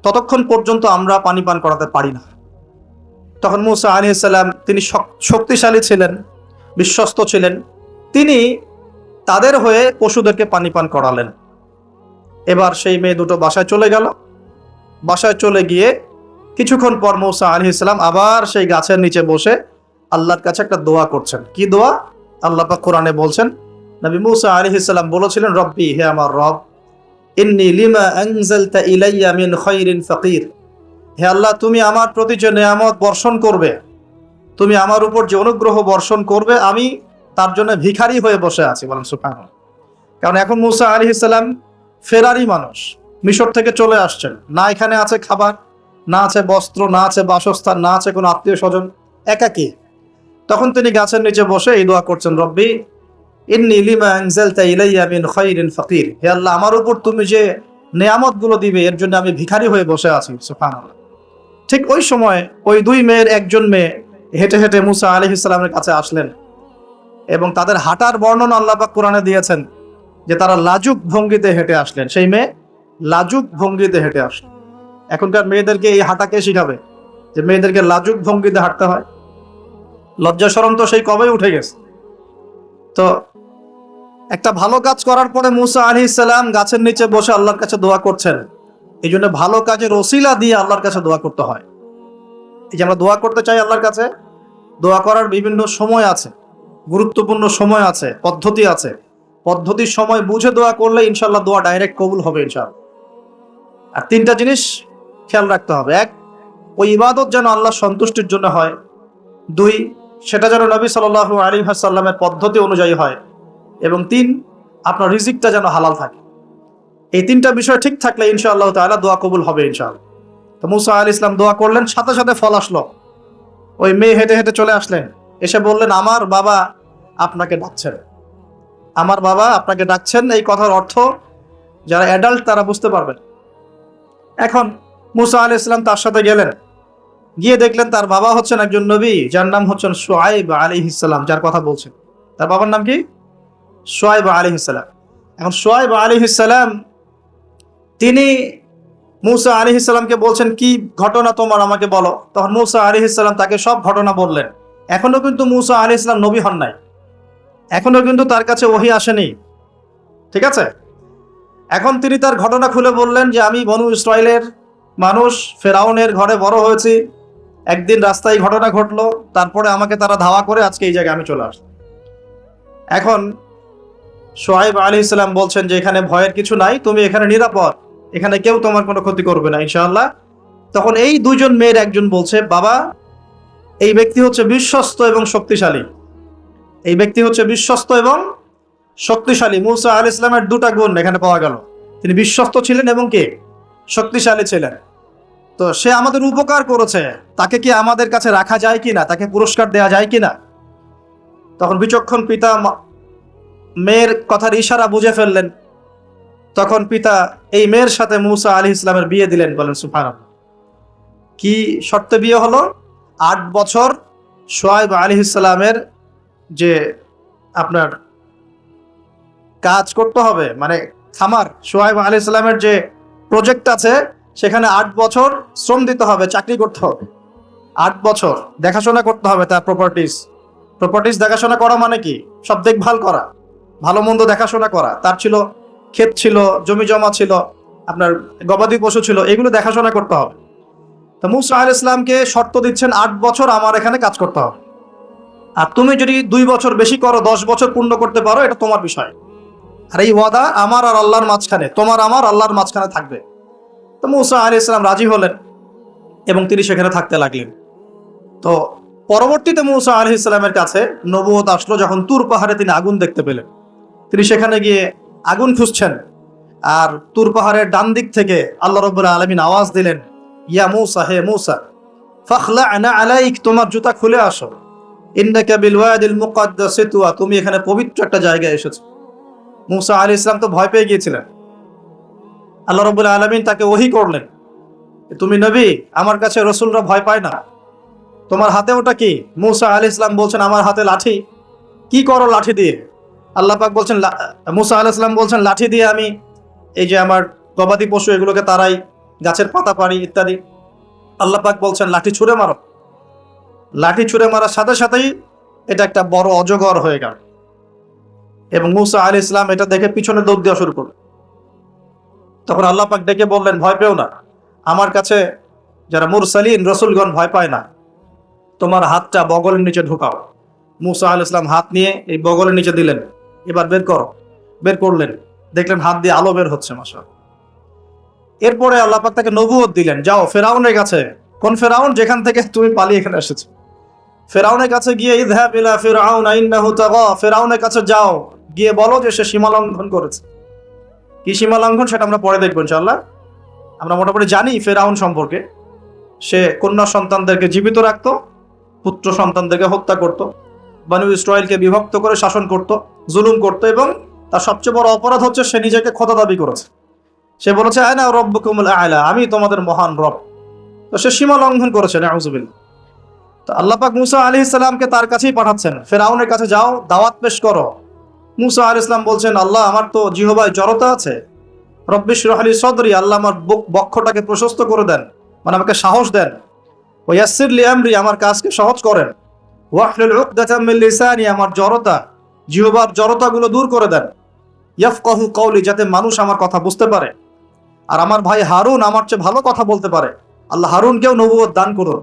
S1: ততক্ষণ পর্যন্ত আমরা পানি পান করাতে পারি না। তখন মুসা আলাইহিস সালাম তিনি শক্তিশালী ছিলেন, বিশ্বস্ত ছিলেন, তিনি তাদের হয়ে পশুদেরকে পানি পান করালেন। এবার সেই মেয়ে দুটো বাসায় চলে গেল। বাসায় চলে গিয়ে কিছুক্ষণ পর মুসা আলাইহিস সালাম আবার সেই গাছের নিচে বসে আল্লাহর কাছে একটা দোয়া করছেন। কি দোয়া? আল্লাহ পাক কোরআনে বলছেন, নবী মুসা আলাইহিস সালাম বলেছিলেন, রব্বি, হে আমার রব, ইন্নী লিমা আনজালতা ইলাইয়া মিন খায়রিন ফাকির। হে আল্লাহ, তুমি আমার প্রতি যে নেয়ামত বর্ষণ করবে, তুমি আমার উপর যে অনুগ্রহ বর্ষণ করবে, আমি তার জন্য ভিখারি হয়ে বসে আছি। বলেন সুবহানাল্লাহ। কারণ এখন মুসা আলাইহিস সালাম ফেরারি মানুষ, মিশর থেকে চলে আসছেন, না এখানে আছে খাবার, না আছে বস্ত্র, না আছে বাসস্থান, না আছে কোনো আত্মীয় স্বজন, একাকী। তখন তিনি গাছের নিচে বসে এই দোয়া করছেন, রব্বি ইন্নী লিমা আনজালতা ইলাইয়া মিন খায়রিন ফাকির। হে আল্লাহ, আমার উপর তুমি যে নেয়ামত গুলো দিবে এর জন্য আমি ভিখারি হয়ে বসে আছি। সুবহানাল্লাহ। ঠিক ওই সময় ওই দুই মেয়ের একজন মেয়ে হেঁটে হেঁটে মুসা আলাইহিস সালামের কাছে আসলেন, এবং তাদের হাঁটার বর্ণনা আল্লাহ পাক কোরআনে দিয়েছেন যে তারা লাজুক ভঙ্গিতে হেঁটে আসলেন। সেই মেয়ে লাজুক ভঙ্গিতে হেঁটে আসলেন। এখনকার মেয়েদেরকে এই হাঁটাকে শিখাবে যে মেয়েদেরকে লাজুক ভঙ্গিতে হাঁটতে হয়? লজ্জা শরম তো সেই কবেই উঠে গেছে। তো একটা ভালো কাজ করার পরে মুসা আলাইহিস সালাম গাছের নিচে বসে আল্লাহর কাছে দোয়া করছেন। এই জন্য ভালো কাজের ওসিলা দিয়ে আল্লাহর কাছে দোয়া করতে হয়। এই যে আমরা দোয়া করতে চাই আল্লাহর কাছে, দোয়া করার বিভিন্ন সময় আছে, গুরুত্বপূর্ণ সময় আছে, পদ্ধতি আছে। পদ্ধতির সময় বুঝে দোয়া করলে ইনশাল্লাহ দোয়া ডাইরেক্ট কবুল হবে ইনশাআল্লাহ। আর তিনটা জিনিস খেয়াল রাখতে হবে। এক, ওই ইবাদত যেন আল্লাহ সন্তুষ্টির জন্য হয়। দুই, সেটা যেন নবী সাল্লাল্লাহু আলাইহি ওয়াসাল্লামের পদ্ধতি অনুযায়ী হয়। এবং তিন, আপনার রিজিকটা যেন হালাল থাকে। এই তিনটা বিষয় ঠিক থাকলে ইনশাআল্লাহ তাআলা দোয়া কবুল হবে ইনশাআল্লাহ। তো মুসা আলাইহিস সালাম দোয়া করলেন, সাথে সাথে ফল আসলো। ওই মেয়ে হেঁটে হেঁটে চলে আসলেন, এসে বললেন, আমার বাবা আপনাকে ডাকছেন, আমার বাবা আপনাকে ডাকছেন। এই কথার অর্থ যারা অ্যাডাল্ট তারা বুঝতে পারবেন। এখন মুসা আলাইহিস সালাম তার সাথে গেলেন, গিয়ে দেখলেন তার বাবা হচ্ছেন একজন নবী, যার নাম হচ্ছেন শুআয়ব আলাইহিস সালাম, যার কথা বলছেন। তার বাবার নাম কি? শুআয়ব আলাইহিস সালাম। এখন শুআয়ব আলাইহিস সালাম তিনি মুসা আলাইহিস সালামকে বলছেন, কি ঘটনা তোমার, আমাকে বলো। তখন মুসা আলাইহিস সালাম তাকে সব ঘটনা বললেন। এখনো কিন্তু মুসা আলাইহিস সালাম নবী হন নাই, এখনো কিন্তু তার কাছে ওহী আসেনি, ঠিক আছে? এখন তিনি তার ঘটনা খুলে বললেন যে আমি বনু ইসরাইলের মানুষ, ফেরাউনের ঘরে বড় হয়েছি, একদিন রাস্তায় ঘটনা ঘটলো, তারপরে আমাকে তারা ধাওয়া করে আজকে এই জায়গায় আমি চলে আসলাম। এখন শুআয়ব আলাইহিস সালাম বলছেন যে এখানে ভয়ের কিছু নাই, তুমি এখানে নিরাপদ, এখানে কেউ তোমার কোনো ক্ষতি করবে না ইনশাআল্লাহ। তখন এই দুইজন মেয়ের একজন বলছে, বাবা, এই ব্যক্তি হচ্ছে বিশ্বস্ত এবং শক্তিশালী, এই ব্যক্তি হচ্ছে বিশ্বস্ত এবং শক্তিশালী। মুসা আলাইহিস সালামের দুটা গুণ এখানে পাওয়া গেল, তিনি বিশ্বস্ত ছিলেন এবং কি শক্তিশালী ছিলেন। তো সে আমাদের উপকার করেছে, তাকে কি আমাদের কাছে রাখা যায় কিনা, তাকে পুরস্কার দেওয়া যায় কিনা? তখন বিচক্ষণ পিতা মেয়ের কথার ইশারা বুঝে ফেললেন। তখন পিতা এই মেয়ের সাথে মুসা আলাইহিস সালামের বিয়ে দিলেন। বলেন সুবহানাল্লাহ। কি শর্তে বিয়ে হলো? 8 বছর শুআয়ব আলাইহিস সালামের যে আপনার কাজ করতে হবে, মানে খামার, শুআয়ব আলাইহিস সালামের যে প্রজেক্ট আছে সেখানে 8 বছর শ্রম দিতে হবে, চাকরি করতে হবে। 8 বছর দেখাশোনা করতে হবে তার প্রপার্টিস দেখাশোনা করা মানে কি? সব দেখভাল করা, ভালো মন্দ দেখাশোনা করা। তার ছিল ক্ষেত, ছিল জমি জমা, ছিল আপনার গবাদি পশু ছিল, এগুলো দেখাশোনা করতে হবে। তো মুসা আলাইহিস সালামকে শর্ত দিচ্ছেন, 8 বছর আমার এখানে কাজ করতে হবে, আর তুমি যদি 2 বছর বেশি করো, 10 বছর পূর্ণ করতে পারো, এটা তোমার বিষয়। আর এই ওয়াদা আমার আর আল্লাহর মাঝখানে, তোমার আমার আল্লাহর মাঝখানে থাকবে। তো মুসা আলাইহিস সালাম রাজি হলেন এবং তিনি সেখানে থাকতে লাগলেন। তো পরবর্তীতে মুসা আলাইহিস সালামের কাছে নবুয়ত আসলো যখন তুর পাহাড়ে তিনি আগুন দেখতে পেলেন। তিনি সেখানে গিয়ে আগুন খুঁজছেন, আর তুর পাহাড়ের ডান দিক থেকে আল্লাহ রাব্বুল আলামিন আওয়াজ দিলেন, ইয়া মূসা, হে মূসা, ফাখলা'না আলাইক, তোমার জুতা খুলে আসো, ইন্নাকা বিল ওয়াদিল মুকাদ্দাসি তুয়া, তুমি এখানে পবিত্র একটা জায়গায় এসেছো। মূসা আলাইহিস সালাম তো ভয় পেয়ে গিয়েছিলেন। আল্লাহ রাব্বুল আলামিন তাকে ওহী করলেন, তুমি নবী, আমার কাছে রাসূলরা ভয় পায় না, তোমার হাতে ওটা কি? মূসা আলাইহিস সালাম বলছেন, আমার হাতে লাঠি। কি করো লাঠি দিয়ে? আল্লাহ পাক বলছেন, মূসা আলাইহিস সালাম বলছেন, লাঠি দিয়ে আমি এই যে আমার গবাদি পশু এগুলোকে তাড়াই, গাছের পাতা পাড়ি ইত্যাদি। আল্লাহ পাক বলছেন, লাঠি ছুঁড়ে মারো। লাঠি ছুঁড়ে মারার সাথে সাথেই এটা একটা বড় অজগর হয়ে গেল, এবং মূসা আলাইহিস সালাম এটা দেখে পিছনে দৌড় দেওয়া শুরু করল। তখন আল্লাহ পাক ডেকে বললেন, ভয় পেও না, আমার কাছে যারা মুরসালিন রসুলগণ ভয় পায় না, তোমার হাতটা বগলের নিচে ঢুকাও। মূসা আলাইহিস সালাম হাত নিয়ে এই বগলের নিচে দিলেন, এবার বের করো। বের করলেন, দেখলেন হাত দিয়ে আলো বের হচ্ছে। মাশাআল্লাহ। এরপরে আল্লাহ পাক তাকে নবুয়ত দিলেন, যাও ফেরাউনের কাছে। কোন ফেরাউন? যেখান থেকে তুমি পালিয়ে এখানে এসেছো। ফেরাউনের কাছে গিয়ে, ইযহাব ইলা ফিরআউন ইন্নাহু তাগা, ফেরাউনের কাছে যাও, গিয়ে বলো যে সে সীমা লঙ্ঘন করেছে। কি সীমা লঙ্ঘন সেটা আমরা পরে দেখবো ইনশাআল্লাহ। আমরা মোটামুটি জানি ফেরাউন সম্পর্কে। সে কন্যা সন্তানদেরকে জীবিত রাখতো, পুত্র সন্তানদেরকে হত্যা করত, বনু ইসরাইলকে বিভক্ত করে শাসন করত, জুলুম করত, এবং তার সবচেয়ে বড় অপরাধ হচ্ছে সে নিজেকে খোদা দাবি করেছে। সে বলেছে, আনা রব্বুকুমুল আ'লা, আমি তোমাদের মহান রব। তো সে সীমা লঙ্ঘন করেছে, নাউযুবিল্লাহ। তো আল্লাহ পাক মূসা আলাইহিস সালামকে তার কাছেই পাঠাচ্ছেন, ফেরাউনের কাছে যাও, দাওয়াত পেশ করো। মূসা আলাইহিস সালাম বলছেন, আল্লাহ, আমার তো জিহ্বায় জড়তা আছে। রব্বি ইশরাহ লি সদরি, আল্লাহ আমার বক্ষটাকে প্রশস্ত করে দেন, মানে আমাকে সাহস দেন। ওয়া ইয়াসসির লি আমরি, আমার কাজকে সহজ করেন। ওয়াহলুল উকদাতাম মিন লিসানি, আমার জড়তা, জিহ্বার জড়তাগুলো দূর করে দেন। ইয়াফকাহু কওলি, যাতে মানুষ আমার কথা বুঝতে পারে। আর আমার ভাই হারুন আমার চেয়ে ভালো কথা বলতে পারে। আল্লাহ হারুনকেও নবুয়ত দান করুন।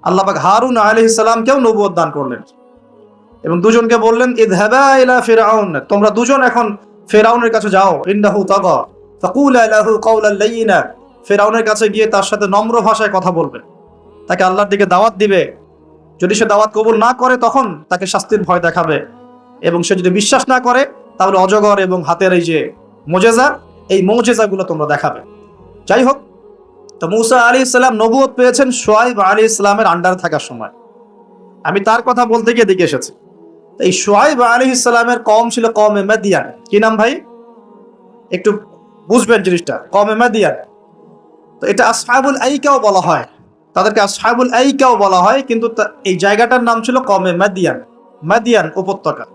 S1: আল্লাহ পাক হারুন আলাইহিস সালামকেও নবুয়ত দান করলেন, এবং দুজনকে বললেন, ইযহাবা ইলা ফিরআউন, তোমরা দুজন এখন ফিরআউনের কাছে যাও। ইন্নাহু তাগা ফাকুলা লাহু কাওলান লাইয়িনা, ফিরআউনের কাছে গিয়ে তার সাথে নম্র ভাষায় কথা বলবে, তাকে আল্লাহর দিকে দাওয়াত দিবে। যদি সে দাওয়াত কবুল না করে তখন তাকে শাস্তির ভয় দেখাবে, এবং সে যদি বিশ্বাস না করে তাহলে অজগর এবং হাতের এই যে মুজেজা, এই মুজেজাগুলো তোমরা দেখাবে। যাই হোক, তো মূসা আলাইহিস সালাম নবুয়ত পেয়েছেন শুআয়ব আলাইহিস সালামের আন্ডারে থাকার সময়। আমি তার কথা বলতে গিয়ে দিকে এসেছি। এই শুআয়ব আলাইহিস সালামের কওম ছিল কওমে মাদিয়ান। কি নাম ভাই? একটু বুঝবেন জিনিসটা। কওমে মাদিয়ান, তো এটা আসহাবুল আইকাও বলা হয়, তাদেরকে আসহাবুল আইকাও বলা হয়, কিন্তু এই জায়গাটার নাম ছিল কওমে মাদিয়ান, মাদিয়ান উপত্যকা।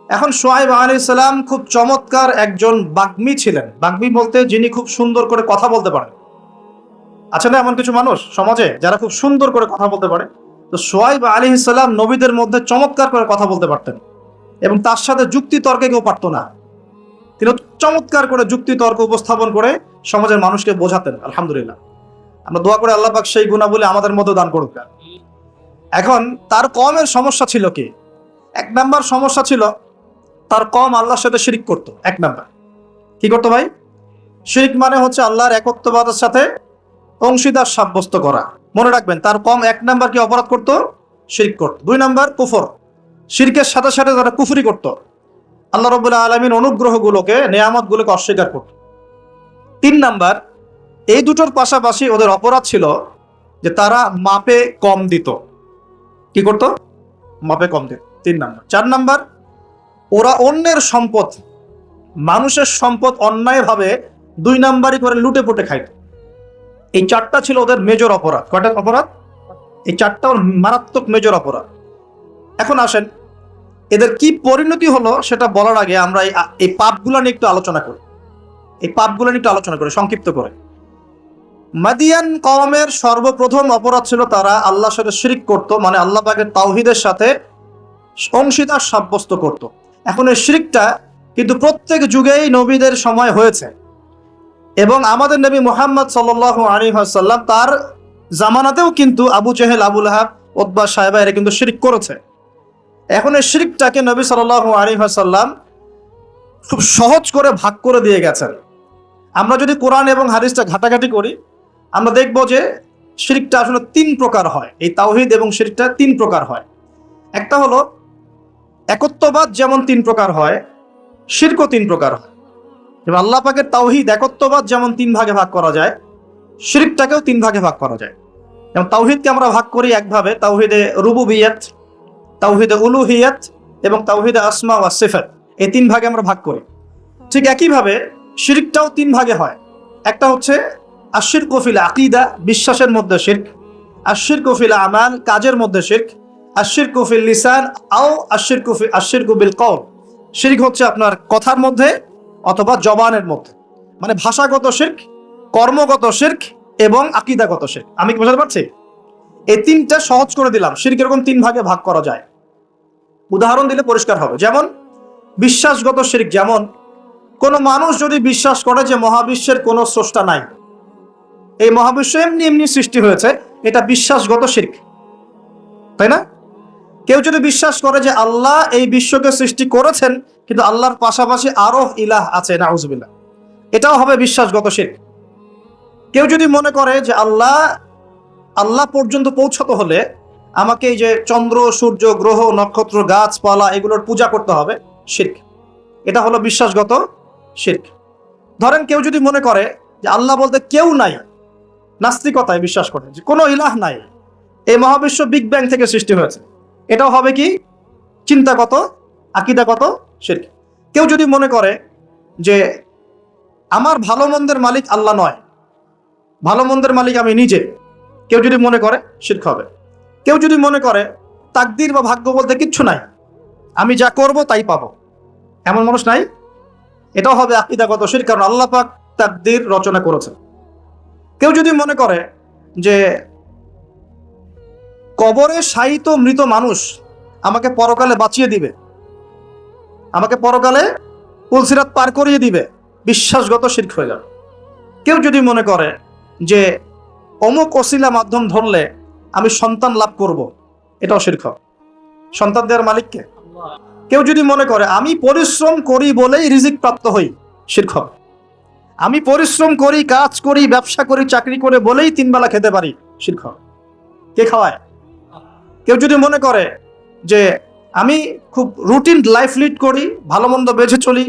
S1: এখন শুআয়ব আলাইহিস সালাম খুব চমৎকার একজন বাগ্মী ছিলেন। বাগ্মী বলতে যিনি খুব সুন্দর করে কথা বলতে পারেন। আছে না এমন কিছু মানুষ সমাজে যারা খুব সুন্দর করে কথা বলতে পারে? তো শুআয়ব আলাইহিস সালাম নবীদের মধ্যে চমৎকার করে কথা বলতে পারতেন, এবং তার সাথে যুক্তি তর্কে কেউ পারত না। তিনি চমৎকার করে যুক্তি তর্ক উপস্থাপন করে সমাজের মানুষকে বোঝাতেন। আলহামদুলিল্লাহ, আমরা দোয়া করে আল্লাহ পাক সেই গুণাবলী আমাদের মধ্যে দান করুক। এখন তার কওমের সমস্যা ছিল কি? এক নাম্বার সমস্যা ছিল, তার কওম আল্লাহর সাথে শিরিক করত। এক নাম্বার কি করতো ভাই? শিরিক মানে হচ্ছে আল্লাহর একত্ববাদের সাথে অংশীদার সাব্যস্ত করা। মনে রাখবেন, তার কওম এক নাম্বার কি অপরাধ করত? শিরিক করত। দুই নাম্বার কুফর, শিরকের সাথে সাথে তারা কুফরি করত। আল্লাহ রাব্বুল আলামিন অনুগ্রহগুলোকে, নেয়ামতগুলোকে অস্বীকার করত। তিন নাম্বার, এই দুটোর পাশাপাশি ওদের অপরাধ ছিল যে তারা মাপে কম দিত। কি করত? মাপে কম দিত। তিন নাম্বার। চার নাম্বার, ওরা অন্যের সম্পদ, মানুষের সম্পদ অন্যায়ভাবে দুই নাম্বারই করে লুটে পুটে খাইত। এই চারটা ছিল ওদের মেজর অপরাধ। কয়টা অপরাধ? এই চারটা মারাত্মক মেজর অপরাধ। এখন আসেন, এদের কি পরিণতি হলো সেটা বলার আগে আমরা এই পাপগুলো নিয়ে একটু আলোচনা করি। এই পাপগুলো নিয়ে একটু আলোচনা করি সংক্ষিপ্ত করে। মাদিয়ান কওমের সর্বপ্রথম অপরাধ ছিল তারা আল্লাহর সাথে শিরিক করত, মানে আল্লাহ পাকের তাওহীদের সাথে অংশীদার সাব্যস্ত করত। এখন এই শিরিকটা কিন্তু প্রত্যেক যুগেই নবীদের সময় হয়েছে, এবং আমাদের নবী মুহাম্মদ সাল্লাল্লাহু আলাইহি ওয়াসাল্লাম তার জামানাতেও কিন্তু আবু জেহেল, আবু লাহাব, উতবা, সায়বা এরা কিন্তু শিরিক করেছে। এখন এই শিরিকটাকে নবী সাল্লাল্লাহু আলাইহি ওয়াসাল্লাম খুব সহজ করে ভাগ করে দিয়ে গেছেন। আমরা যদি কোরআন এবং হাদিসটা ঘাটাঘাটি করি, আমরা দেখব যে শিরিকটা আসলে তিন প্রকার হয়। এই তাওহীদ এবং শিরিকটা তিন প্রকার হয়। একটা হলো একত্ববাদ, যেমন তিন প্রকার হয়, শিরকও তিন প্রকার হয়। এবং আল্লাহ পাকের তাওহীদ একত্ববাদ যেমন 3 ভাগে ভাগ করা যায়, শিরকটাকেও 3 ভাগে ভাগ করা যায়। যেমন তাওহীদকে আমরা ভাগ করি একভাবে, তাওহীদে রুবুবিয়্যাত, তাওহীদে উলুহিয়্যাত এবং তাওহীদে আসমা ওয়া সিফাত, এই 3 ভাগে আমরা ভাগ করি। ঠিক একইভাবে শিরকটাও 3 ভাগে হয়। একটা হচ্ছে আশিরকু ফিল আকীদা, বিশ্বাসের মধ্যে শিরক, আশিরকু ফিল আমাল, কাজের মধ্যে শিরক, আশিরকু ফিল লিসান আও আশিরকু বিল কওল, শিরক হচ্ছে আপনার কথার মধ্যে অথবা জবানের মধ্যে, মানে ভাষাগত শিরক, কর্মগত শিরক এবং আকীদাগত শিরক। আমি কি বোঝাতে পারছি? এই 3টা সহজ করে দিলাম। শিরক এরকম 3 ভাগে ভাগ করা যায়। উদাহরণ দিলে পরিষ্কার হবে। যেমন বিশ্বাসগত শিরক, যেমন কোন মানুষ যদি বিশ্বাস করে যে মহাবিশ্বের কোনো স্রষ্টা নাই, এই মহাবিশ্ব এমনি এমনি সৃষ্টি হয়েছে, এটা বিশ্বাসগত শিরক, তাই না? কেউ যদি বিশ্বাস করে যে আল্লাহ এই বিশ্বকে সৃষ্টি করেছেন কিন্তু আল্লাহর পাশাপাশি আরো ইলাহ আছে, নাউজুবিল্লাহ, এটাও হবে বিশ্বাসগত শিরক। কেউ যদি মনে করে যে আল্লাহ পর্যন্ত পৌঁছাতে হলে আমাকে এই যে চন্দ্র, সূর্য, গ্রহ, নক্ষত্র, গাছপালা এগুলোর পূজা করতে হবে, শিরক, এটা হলো বিশ্বাসগত শিরক। ধরেন কেউ যদি মনে করে যে আল্লাহ বলতে কেউ নাই, নাস্তিকতায় বিশ্বাস করে যে কোনো ইলাহ নাই, এই মহাবিশ্ব বিগ ব্যাং থেকে সৃষ্টি হয়েছে, এটাও হবে কি চিন্তাগত, আকীদাগত শিরক। কেউ যদি মনে করে যে আমার ভালো মন্দের মালিক আল্লাহ নয়, ভালো মন্দের মালিক আমি নিজে, কেউ যদি মনে করে, শিরক হবে। কেউ যদি মনে করে তাকদীর বা ভাগ্য বলতে কিচ্ছু নাই, আমি যা করব তাই পাবো, এমন মানুষ নাই, এটাও হবে আকীদাগত শিরক, কারণ আল্লাহ পাক তাকদীর রচনা করেছেন। কেউ যদি মনে করে যে কবরে শায়িত মৃত মানুষ আমাকে পরকালে বাঁচিয়ে দিবে, আমাকে পরকালে পুলসিরাত পার করিয়ে দিবে, বিশ্বাসগত শিরক হয়ে যাবে। কেউ যদি মনে করে যে অমুক ওসিলা মাধ্যম ধরলে আমি সন্তান লাভ করব, এটাও শিরক। সন্তান দেওয়ার মালিককে। কেউ যদি মনে করে আমি পরিশ্রম করি বলেই রিজিক প্রাপ্ত হই, শিরক। আমি পরিশ্রম করি, কাজ করি, ব্যবসা করি, চাকরি করে বলেই 3 বেলা খেতে পারি, শিরক। কে খাওয়ায়? কেউ যদি মনে করে যে আমি খুব রুটিন লাইফ লিড করি, ভালো মন্দ বেঁচে চলি,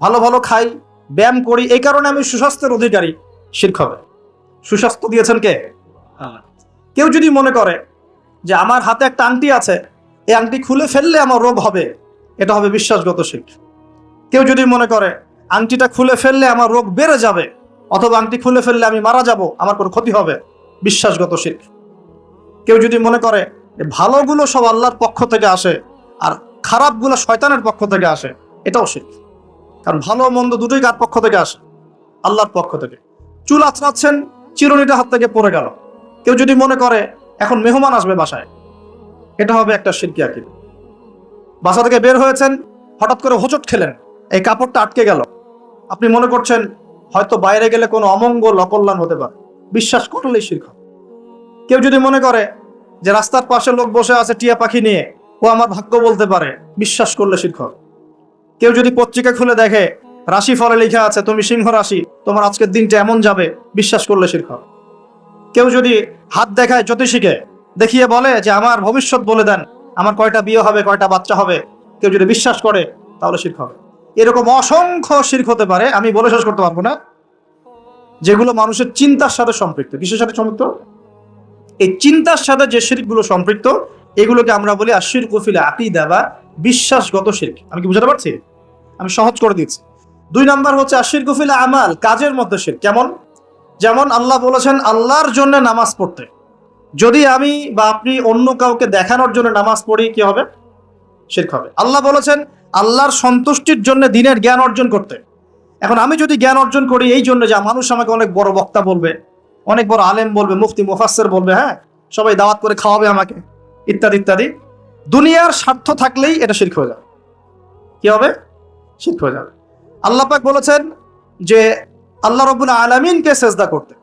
S1: ভালো ভালো খাই, ব্যায়াম করি, এই কারণে আমি সুস্বাস্থ্যের অধিকারী, শিরক হবে। সুস্বাস্থ্য দিয়েছেন কে? কেউ যদি মনে করে যে আমার হাতে একটা আংটি আছে, এই আংটি খুলে ফেললে আমার রোগ হবে, এটা হবে বিশ্বাসগত শিরক। কেউ যদি মনে করে আংটিটা খুলে ফেললে আমার রোগ বেড়ে যাবে, অথবা আংটি খুলে ফেললে আমি মারা যাব, আমার কোনো ক্ষতি হবে, বিশ্বাসগত শিরক। কেউ যদি মনে করে ভালোগুলো সব আল্লাহর পক্ষ থেকে আসে আর খারাপগুলো শয়তানের পক্ষ থেকে আসে, এটাও শিরক। কারণ ভালো মন্দ দুটোই কার পক্ষ থেকে আসে? আল্লাহর পক্ষ থেকে। চুল আঁচড়াচ্ছেন, চিরুনিটা হাত থেকে পড়ে গেল, কেউ যদি মনে করে এখন মেহমান আসবে বাসায়, এটা হবে একটা শিরকি আকীদা। বাসা থেকে বের হয়েছেন, হঠাৎ করে হোঁচট খেলেন, এই কাপড়টা আটকে গেল, আপনি মনে করছেন হয়তো বাইরে গেলে কোনো অমঙ্গল অকল্যাণ হতে পারে, বিশ্বাস করলেই শিরক। কেউ যদি মনে করে যে রাস্তার পাশে লোক বসে আছে টিয়া পাখি নিয়ে, ও আমার ভাগ্য বলতে পারে, বিশ্বাস করলে শিরক। কেউ যদি পত্রিকা খুলে দেখে রাশি ফলে লেখা আছে তুমি সিংহ রাশি, তোমার আজকের দিনটা এমন যাবে, বিশ্বাস করলে শিরক। কেউ যদি হাত দেখায় জ্যোতিষীকে, দেখিয়ে বলে যে আমার ভবিষ্যৎ বলে দেন, আমার কয়টা বিয়ে হবে, কয়টা বাচ্চা হবে, কেউ যদি বিশ্বাস করে, তাহলে শিরক হবে। এরকম অসংখ্য শিরক হতে পারে, আমি বলে শেষ করতে পারবো না, যেগুলো মানুষের চিন্তার সাথে সম্পৃক্ত। কিসের সাথে সম্পৃক্ত? এই চিন্তার সাথে যে শিরকগুলো সম্পৃক্ত, এগুলোকে আমরা বলি আশিরকু ফিল আকীদা বা বিশ্বাসগত শিরক। আমি কি বুঝাতে পারছি? আমি সহজ করে দিচ্ছি। 2 নাম্বার হচ্ছে আশিরকু ফিল আমাল, কাজের মধ্যে শিরক। কেমন? যেমন আল্লাহ বলেছেন আল্লাহর জন্য নামাজ পড়তে, যদি আমি বা আপনি অন্য কাউকে দেখানোর জন্য নামাজ পড়ি, কি হবে? শিরক হবে। আল্লাহ বলেছেন আল্লাহর সন্তুষ্টির জন্য দিনের জ্ঞান অর্জন করতে, এখন আমি যদি জ্ঞান অর্জন করি এই জন্য যে মানুষ আমাকে অনেক বড় বক্তা বলবে, অনেক বড় আলেম বলবে, মুফতি মুফাসসির বলবে, হ্যাঁ সবাই দাওয়াত করে খাওয়াবে আমাকে, ইত্যাদি ইত্যাদি, দুনিয়ার স্বার্থ থাকলেই এটা শিরক হয়ে যাবে। কি হবে? শিরক হয়ে যাবে। আল্লাহ পাক বলেছেন যে আল্লাহ রাব্বুল আলামিনকে সেজদা করতে,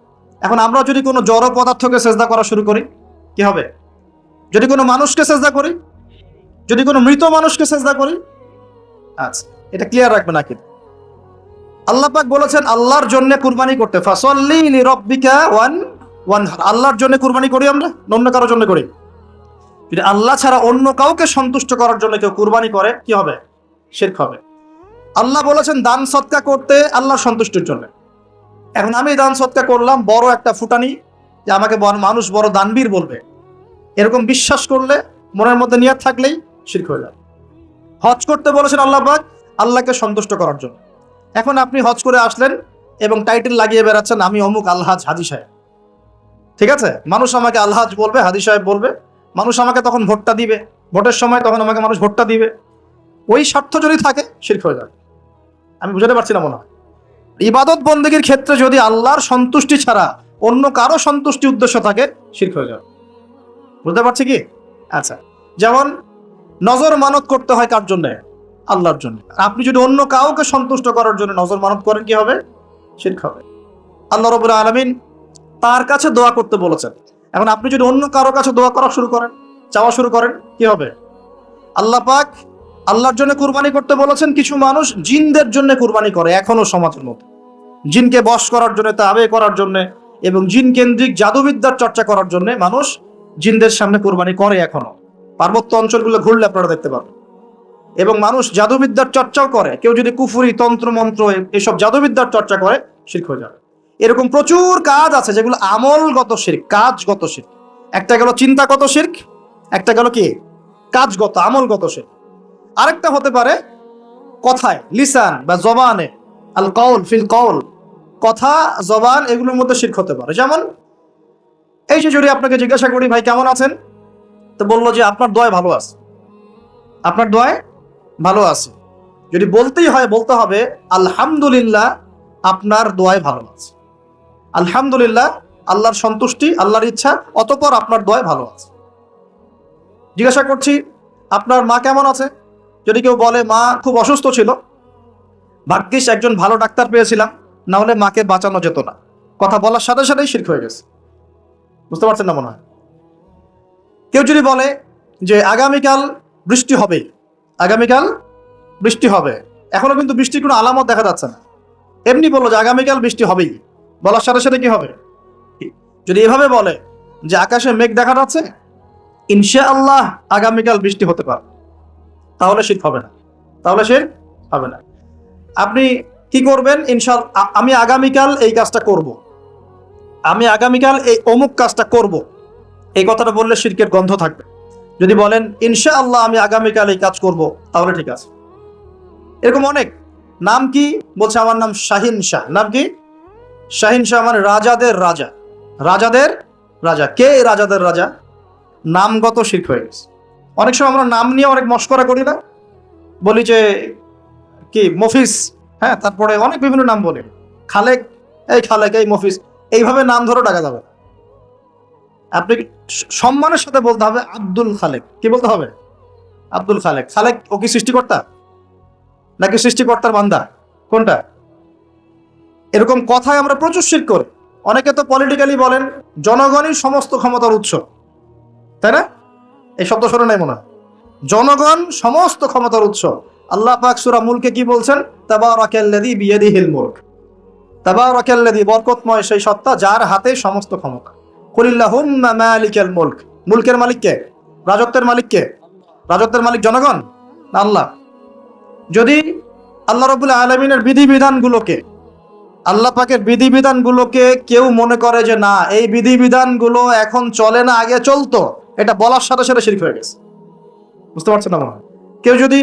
S1: এখন আমরা যদি কোনো জড় পদার্থকে সেজদা করা শুরু করি, কি হবে? যদি কোনো মানুষকে সেজদা করি, যদি কোনো মৃত মানুষকে সেজদা করি, আচ্ছা এটা ক্লিয়ার রাখবেন। নাকি আল্লাহ পাক বলেছেন আল্লাহর জন্য কুরবানি করতে, ফাসাল্লি লিরাব্বিকা ওয়ানহার, আল্লাহর জন্য কুরবানি করি আমরা, অন্য কারোর জন্য করি? যদি আল্লাহ ছাড়া অন্য কাউকে সন্তুষ্ট করার জন্য কেউ কুরবানি করে, কি হবে? শিরক হবে। আল্লাহ বলেছেন দান সদকা করতে আল্লাহর সন্তুষ্টির জন্য। এখন আমি দান সদকা করলাম, বড় একটা ফুটানি যে আমাকে মানুষ বড় দানবীর বলবে, এরকম বিশ্বাস করলে, মনের মধ্যে নিয়ত থাকলেই শিরক হয়ে যাবে। হজ করতে বলেছেন আল্লাহ পাক আল্লাহকে সন্তুষ্ট করার জন্য। এখন আপনি হজ করে আসলেন এবং টাইটেল লাগিয়ে বেড়াচ্ছেন আমি অমুক আলহাজ হাজি সাহেব। ঠিক আছে, মানুষ আমাকে আলহাজ বলবে, হাজি সাহেব বলবে, মানুষ আমাকে তখন ভোটটা দিবে, ভোটের সময় তখন আমাকে মানুষ ভোটটা দিবে। ওই স্বার্থ যদি থাকে শিরক হয়ে যাবে। আমি বুঝাতে পারছি না মনে হয়। ইবাদত বন্দেগীর ক্ষেত্রে যদি আল্লাহর সন্তুষ্টি ছাড়া অন্য কারো সন্তুষ্টি উদ্দেশ্য থাকে শিরক হয়ে যাবে। বুঝতে পারছি কি? আচ্ছা, যেমন নজর মানত করতে হয় কার জন্য? আল্লাহর জন্য। আপনি যদি অন্য কাউকে সন্তুষ্ট করার জন্য নজর মানত করেন কি হবে? শিরক হবে। আল্লাহ রাব্বুল আলামিন তার কাছে দোয়া করতে বলেছেন। এখন আপনি যদি অন্য কারো কাছে দোয়া করা শুরু করেন, চাওয়া শুরু করেন, কি হবে? আল্লাহ পাক আল্লাহর জন্য কুরবানি করতে বলেছেন। কিছু মানুষ জিনদের জন্য কুরবানি করে এখনো সমাজের মধ্যে, জিনকে বশ করার জন্য, তাবে করার জন্য এবং জিন কেন্দ্রিক জাদুবিদ্যার চর্চা করার জন্য মানুষ জিনদের সামনে কুরবানি করে এখনো। পার্বত্য অঞ্চলগুলো ঘুরলে আপনারা দেখতে পাবেন। এবং মানুষ জাদুবিদ্যার চর্চাও করে। কেউ যদি কুফরি, তন্ত্র মন্ত্র এসব জাদুবিদ্যার চর্চা করে শিরক হয়ে যাবে। এরকম প্রচুর কাজ আছে যেগুলো আমলগত শিরক, কাজগত শিরক। একটা গেল চিন্তাগত শিরক, একটা গেল কি কাজগত, আমলগত শিরক। আরেকটা হতে পারে কথায়, লিসান বা জবানে, আল কওল ফিল কওল, কথা, জবান, এগুলোর মধ্যে শিরক হতে পারে। যেমন এই যে যদি আপনাকে জিজ্ঞাসা করি ভাই কেমন আছেন, তো বললো যে আপনার দোয়ায় ভালো আছে, আপনার দোয়ায় ভালো আছে। যদি বলতেই হয় বলতে হবে আলহামদুলিল্লাহ আপনার দোয়ায় ভালো আছে। আলহামদুলিল্লাহ, আল্লাহর সন্তুষ্টি, আল্লাহর ইচ্ছা, অতঃপর আপনার দোয়ায় ভালো আছে। জিজ্ঞাসা করছি আপনার মা কেমন আছে, যদি কেউ বলে মা খুব অসুস্থ ছিল, ভাগ্যিস একজন ভালো ডাক্তার পেয়েছিলাম, না হলে মাকে বাঁচানো যেত না, কথা বলার সাথে সাথেই শিরক হয়ে গেছে। বুঝতে পারছেন না মনে হয়? কেউ যদি বলে যে আগামীকাল বৃষ্টি হবে, আগামীকাল বৃষ্টি হবে, এখনো কিন্তু বৃষ্টির কোনো আলামত দেখা যাচ্ছে না, এমনি বললো যে আগামীকাল বৃষ্টি হবেই, বলার সাথে সাথে কি হবে? যদি এভাবে বলে যে আকাশে মেঘ দেখা যাচ্ছে, ইনশাআল্লাহ আগামীকাল বৃষ্টি হতে পারে, তাহলে শিরক হবে না, তাহলে শিরক হবে না। আপনি কি করবেন? ইনশাআল্লাহ আমি আগামীকাল এই কাজটা করব, আমি আগামীকাল এই অমুক কাজটা করব, এই কথাটা বললে শিরকের গন্ধ থাকবে। যদি বলেন ইনশাআল্লাহ আমি আগামীকাল এই কাজ করব, তাহলে ঠিক আছে। এরকম অনেক। নাম কি? বলছে আমার নাম শাহিন শাহ। নাম কি? শাহিন শাহ মানে রাজাদের রাজা, রাজাদের রাজা। কে রাজাদের রাজা? নামগত শিরক হয়ে গেছে। অনেক সময় আমরা নাম নিয়ে অনেক মশকরা করি না, বলি যে কি মফিজ, হ্যাঁ, তারপরে অনেক বিভিন্ন নাম বলি, খালেক, এই খালেক, এই মফিজ, এইভাবে নাম ধরে ডাকা যাবে। আপনি সম্মানের সাথে বলতে হবে আব্দুল খালেক। কি বলতে হবে? আব্দুল খালেক। খালেক ও কি সৃষ্টিকর্তা নাকি সৃষ্টিকর্তার বান্দা? কোনটা? এরকম কথায় আমরা প্রচুর শিরক করি। অনেকে তো পলিটিক্যালি বলেন জনগণই সমস্ত ক্ষমতার উৎস, তাই না? এই শব্দ শোনে নাই মনে হয়? জনগণ সমস্ত ক্ষমতার উৎস। আল্লাহ পাক সূরা মুলকে কি বলছেন? তাবারাকাল্লাযী বিয়াদিহিল মুলক, তাবারাকাল্লাযী, বরকতময় সেই সত্তা যার হাতে সমস্ত ক্ষমতা। কুলিল্লাহুম্মা মালিকাল মুলক, মুলকের মালিক কে? রাজত্বের মালিক কে? রাজত্বের মালিক জনগণ না আল্লাহ? যদি আল্লাহ রাব্বুল আলামিনের বিধিবিধানগুলোকে, আল্লাহ পাকের বিধিবিধানগুলোকে কেউ মনে করে যে না এই বিধিবিধানগুলো এখন চলে না, আগে চলতো, এটা বলার সাথে সাথে শিরক হয়ে গেছে। বুঝতে পারছেন না মনে হয়? কেউ যদি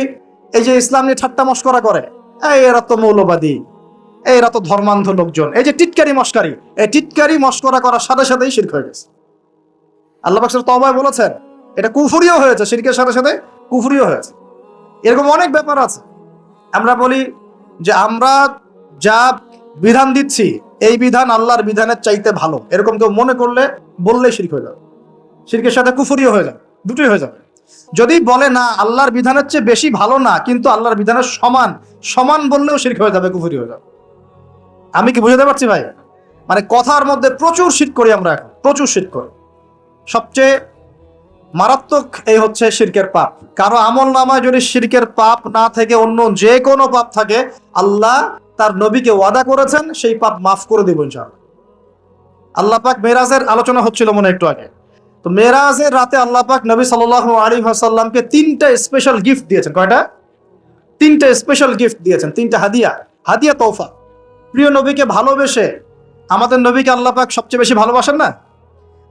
S1: এই যে ইসলাম নিয়ে ঠাট্টা মশকরা করে, এই এরা তো মৌলবাদী, এরা তো ধর্মান্ধ লোকজন, এই যে টিটকারি মশকারি, এই টিটকারি মশকরা করার সাথে সাথেই শিরক হয়ে গেছে। আল্লাহ পাক তওবায় বলেছেন এটা কুফরিও হয়েছে, শিরকের সাথে সাথে কুফরিও হয়েছে। এরকম অনেক ব্যাপার আছে। আমরা বলি যে আমরা যা বিধান দিচ্ছি এই বিধান আল্লাহর বিধানের চাইতে ভালো, এরকম কেউ মনে করলে বললেই শিরক হয়ে যাবে, শিরকের সাথে কুফরিও হয়ে যাবে, দুটোই হয়ে যাবে। যদি বলে না আল্লাহর বিধানের চেয়ে বেশি ভালো না, কিন্তু আল্লাহর বিধানের সমান, সমান বললেও শিরক হয়ে যাবে, কুফরি হয়ে যাবে। আমি কি বুঝাতে পারছি ভাই? মানে কথার মধ্যে প্রচুর শিরক করি আমরা, এখন প্রচুর শিরক করি। সবচেয়ে মারাত্মক এই হচ্ছে শিরকের পাপ। কারো আমল নামায় যদি শিরকের পাপ না থেকে অন্য যে কোনো পাপ থাকে, আল্লাহ তার নবীকে ওয়াদা করেছেন সেই পাপ মাফ করে দেব ইনশাআল্লাহ। আল্লাহ পাক মেরাজের আলোচনা হচ্ছিল মনে একটু আগে, তো মেরাজের রাতে আল্লাহ পাক নবী সাল্লাল্লাহু আলাইহি ওয়াসাল্লামকে 3টা স্পেশাল গিফট দিয়েছেন। কয়টা? তিনটা স্পেশাল গিফট দিয়েছেন, তিনটা হাদিয়া, হাদিয়া তৌফা। প্রিয় নবীকে ভালোবেসে, আমাদের নবীকে আল্লাহ পাক সবচেয়ে বেশি ভালোবাসেন না,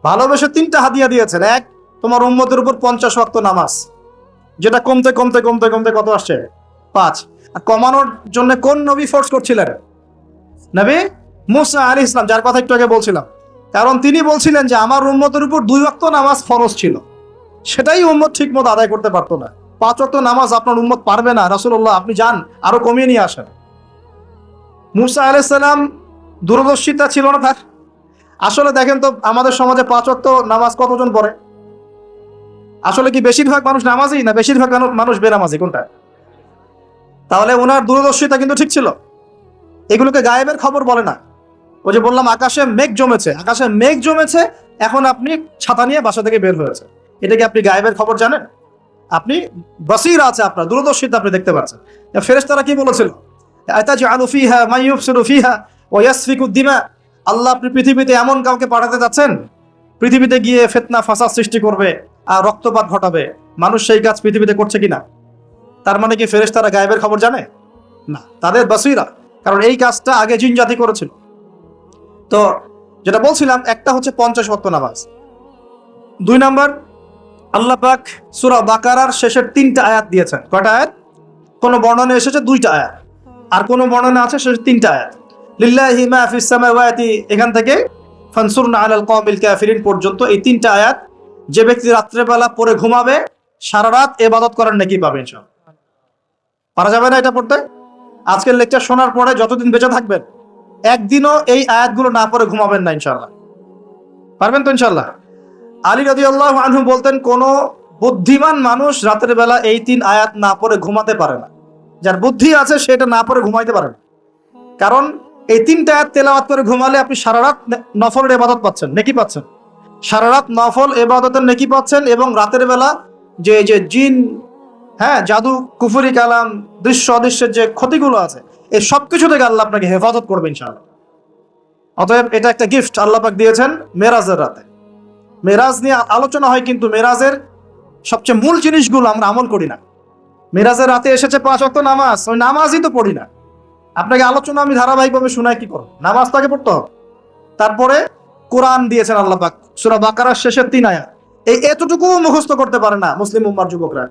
S1: ভালোবেসে তিনটা হাদিয়া দিয়েছেন। এক, তোমার উম্মতের উপর 50 ওয়াক্ত নামাজ, যেটা কমতে কমতে কমতে কমতে কত আসছে? 5। আর কমানোর জন্য কোন নবী ফোর্স করছিলেন? নবী মুসা আলাইহিস সালাম, যার কথা একটু আগে বলছিলাম। কারণ তিনি বলছিলেন যে আমার উম্মতের উপর 2 ওয়াক্ত নামাজ ফরজ ছিল, সেটাই উম্মত ঠিক মতো আদায় করতে পারতো না। 5 ওয়াক্ত নামাজ আপনার উম্মত পারবে না, রাসূলুল্লাহ আপনি যান আরো কমিয়ে নিয়ে আসেন। মুসা আলাইহিস সালাম দূরদর্শিতা ছিল না তার? আসলে দেখেন তো আমাদের সমাজে 5 ওয়াক্ত নামাজ কতজন পড়ে? আসলে কি বেশিরভাগ মানুষ নামাজি না বেশিরভাগ মানুষ বেনামাজি, কোনটা? তাহলে ওনার দূরদর্শিতা কিন্তু ঠিক ছিল। এগুলোকে গায়েবের খবর বলে না। ওই যে বললাম আকাশে মেঘ জমেছে, আকাশে মেঘ জমেছে, এখন আপনি ছাতা নিয়ে বাসা থেকে বের হয়েছে, এটা কি আপনি গায়েবের খবর জানেন? আপনি বসির আছে, আপনার দূরদর্শিতা, আপনি দেখতে পাচ্ছেন। ফেরেশতারা কি বলেছিল? আতাজআলু ফিহা মান ইউফসিদু ফিহা ওয়া ইয়াসফিকু দিমা, আল্লাহ আপনি পৃথিবীতে এমন কাউকে পাঠাতে যাচ্ছেন পৃথিবীতে গিয়ে ফিতনা ফাসাদ সৃষ্টি করবে আর রক্তপাত ঘটাবে, মানুষ সেই কাজ পৃথিবীতে করছে কিনা? তার মানে কি ফেরেশতারা গায়েবের খবর জানে না? তাদের বসিরা, কারণ এই কাজটা আগে জিন জাতি করেছিল। তো যেটা বলছিলাম, একটা হচ্ছে 50 ওয়াক্ত নামাজ। 2 নাম্বার, আল্লাহ পাক সূরা বাকারার শেষের 3টা আয়াত দিয়েছেন। কয়টা আয়াত? কোন বর্ণনা এসেছে 2টা আয়াত, আর কোন বর্ণনা আছে শেষের 3টা আয়াত। লিল্লাহি মা ফিস সামাওয়াতি, এখান থেকে ফানসুরনা আলাল কওমিল কাফিরিন পর্যন্ত এই 3টা আয়াত যে ব্যক্তি রাত্রেবেলা পড়ে ঘুমাবে সারা রাত ইবাদত করার নেকি পাবে ইনশাআল্লাহ। পারা যাবে না এটা পড়তে? আজকের লেকচার শোনার পরে যতদিন বেঁচে থাকবেন একদিনও এই আয়াতগুলো না পড়ে ঘুমাবেন না ইনশাআল্লাহ। পারবেন তো ইনশাআল্লাহ? আলী রাদিয়াল্লাহু আনহু বলতেন, কোন বুদ্ধিমান মানুষ রাতের বেলা এই 3 আয়াত না পড়ে ঘুমাতে পারে না। যার বুদ্ধি আছে সেটা না পড়ে ঘুমাইতে পারে না। কারণ এই 3টা আয়াত তেলাওয়াত করে ঘুমালে আপনি সারা রাত নফলের ইবাদত পাচ্ছেন, নেকি পাচ্ছেন। সারা রাত নফল ইবাদতের নেকি পাচ্ছেন, এবং রাতের বেলা যে যে জিন, হ্যাঁ, জাদু, কুফরি কালাম, দৃশ্য অদৃশ্যের যে ক্ষতিগুলো আছে, এই সবকিছু থেকে আল্লাহ আপনাকে হেফাজত করবে ইনশাআল্লাহ। অতএব এটা একটা গিফট আল্লাহ পাক দিয়েছেন মেরাজের রাতে। মেরাজ নিয়ে আলোচনা হয়, কিন্তু মেরাজের সবচেয়ে মূল জিনিসগুলো আমরা আমল করি না। মেরাজের রাতে এসেছে 5 ওয়াক্ত নামাজ, ওই নামাজই তো পড়ি না। আপনাকে আলোচনা আমি ধারাবাহিকভাবে শোনাই, কি করব? নামাজ তাকে পড়তে হবে। তারপরে কোরআন দিয়েছেন আল্লাহ পাক, সূরা বাকারার শেষের 3 আয়াত। এতটুকু মুখস্থ করতে পারে না মুসলিম উম্মার যুবকরা।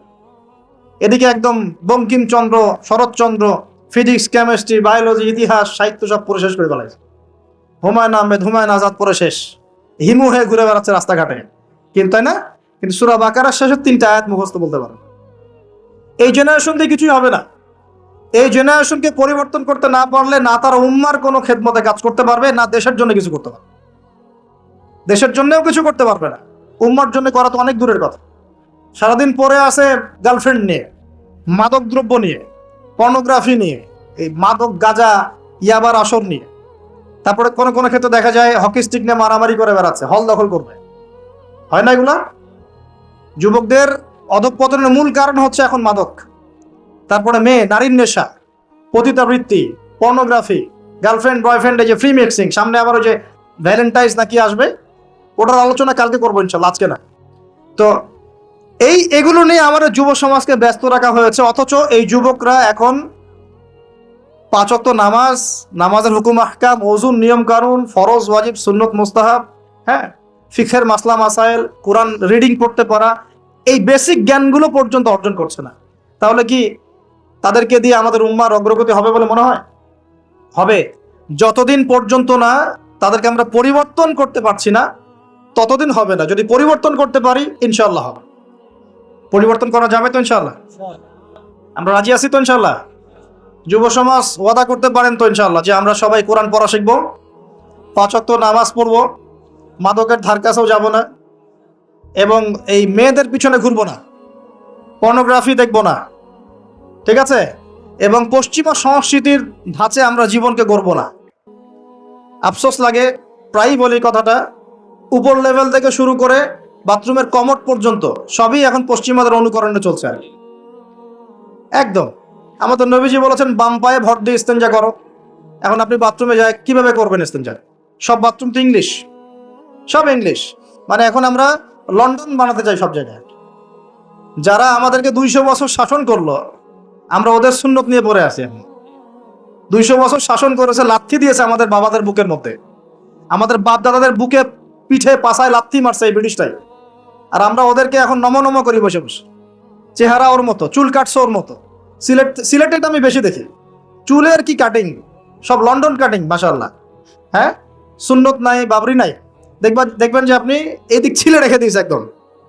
S1: এদিকে একদম Bankimchandra, Saratchandra, physics, chemistry, biology, ইতিহাস, সাহিত্য সব পড়ে শেষ করে ফেলাইছে। হুমায়ুন আহমেদ, হুমায়ুন আজাদ পড়ে শেষ, হিমু হয়ে ঘুরে বেড়াচ্ছে রাস্তাঘাটে, কিন্তু তাই না? কিন্তু সূরা বাকারার শেষের 3টা আয়াত মুখস্থ বলতে পারে। এই জেনারেশন দিয়ে কিছুই হবে না। এই জেনারেশনকে পরিবর্তন করতে না পারলে না তার উম্মার কোনো খেদমতে কাজ করতে পারবে, না দেশের জন্য কিছু করতে পারবে। দেশের জন্যও কিছু করতে পারবে না, উম্মার জন্য করা তো অনেক দূরের কথা। সারাদিন পরে আছে গার্লফ্রেন্ড নিয়ে, মাদক দ্রব্য নিয়ে, পর্নোগ্রাফি নিয়ে, এই মাদক, গাঁজা, ইয়াবার আসর নিয়ে। তারপরে কোনো কোনো ক্ষেত্রে দেখা যায় হকি স্টিক নিয়ে মারামারি করে বেড়াচ্ছে, হল দখল করবে। হয় না এগুলা? যুবকদের অধঃপতনের মূল কারণ হচ্ছে এখন মাদক, তারপরে মেয়ে, নারীর নেশা, পতিতাবৃত্তি, পর্নোগ্রাফি, গার্লফ্রেন্ড বয়ফ্রেন্ড, এই যে ফ্রি মিক্সিং। সামনে আবার ওই যে ভ্যালেন্টাইন্স নাকি আসবে, ওটার আলোচনা কালকে করবো ইনশাল্লাহ, আজকে না। তো এগুলো নিয়ে আমাদের যুব সমাজকে ব্যস্ত রাখা হয়েছে, অথচ এই যুবকরা এখন 5 ওয়াক্ত নামাজ, নামাজের হুকুম আহকাম, ওযুর নিয়ম কানুন, ফরজ, ওয়াজিব, সুন্নত, মুস্তাহাব, হ্যাঁ, ফিকহের মাসলা মাসাইল, কোরআন রিডিং পড়তে পারা, এই বেসিক জ্ঞানগুলো পর্যন্ত অর্জন করছে না। তাহলে কি তাদেরকে দিয়ে আমাদের উম্মার অগ্রগতি হবে বলে মনে হয়? হবে। যতদিন পর্যন্ত না তাদেরকে আমরা পরিবর্তন করতে পারছি না, ততদিন হবে না। যদি পরিবর্তন করতে পারি ইনশাআল্লাহ হবে। পরিবর্তন করা যাবে তো ইনশাআল্লাহ? আমরা রাজি আছি তো ইনশাআল্লাহ? যুব সমাজ ওয়াদা করতে পারেন তো ইনশাআল্লাহ যে আমরা সবাই কোরআন পড়া শিখবো, 5 ওয়াক্ত নামাজ পড়বো, মাদকের ধার কাছেও যাব না, এবং এই মেয়েদের পিছনে ঘুরবো না, পর্নোগ্রাফি দেখবো না, ঠিক আছে? এবং পশ্চিমা সংস্কৃতির ধাঁচে আমরা জীবনকে গড়বো না। আফসোস লাগে, প্রায়ই বলি কথাটা, উপর লেভেল থেকে শুরু করে বাথরুমের কমোড পর্যন্ত সবই এখন পশ্চিমাদের অনুকরণে চলছে আর কি। একদম আমাদের নবীজি বলেছেন বাম পায়ে ভর দিয়ে ইস্তেঞ্জা করো। এখন আপনি বাথরুমে যায় কিভাবে করবেন ইস্তেঞ্জা? সব বাথরুম তো ইংলিশ, সব ইংলিশ। মানে এখন আমরা লন্ডন বানাতে চাই সব জায়গায়। যারা আমাদেরকে 200 বছর শাসন করলো, আমরা ওদের সুন্নত নিয়ে পড়ে আছি এখন। 200 বছর শাসন করেছে, লাথি দিয়েছে আমাদের বাবাদের বুকের মধ্যে, আমাদের বাপ দাদাদের বুকে পিঠে পাছায় লাথি মারছে এই ব্রিটিশটাই। আর আমরা ওদেরকে এখন নম করি বসে বসে। চেহারা ওর মতো, চুল কাটছে ওর মতো। সিলেটের আমি বেশি দেখি, চুলের কি কাটিং, সব লন্ডন কাটিং মাশাআল্লাহ। হ্যাঁ, সুন্নত নাই, বাবরি নাই। দেখবেন যে আপনি এদিক ছিলে রেখে দিয়েছে একদম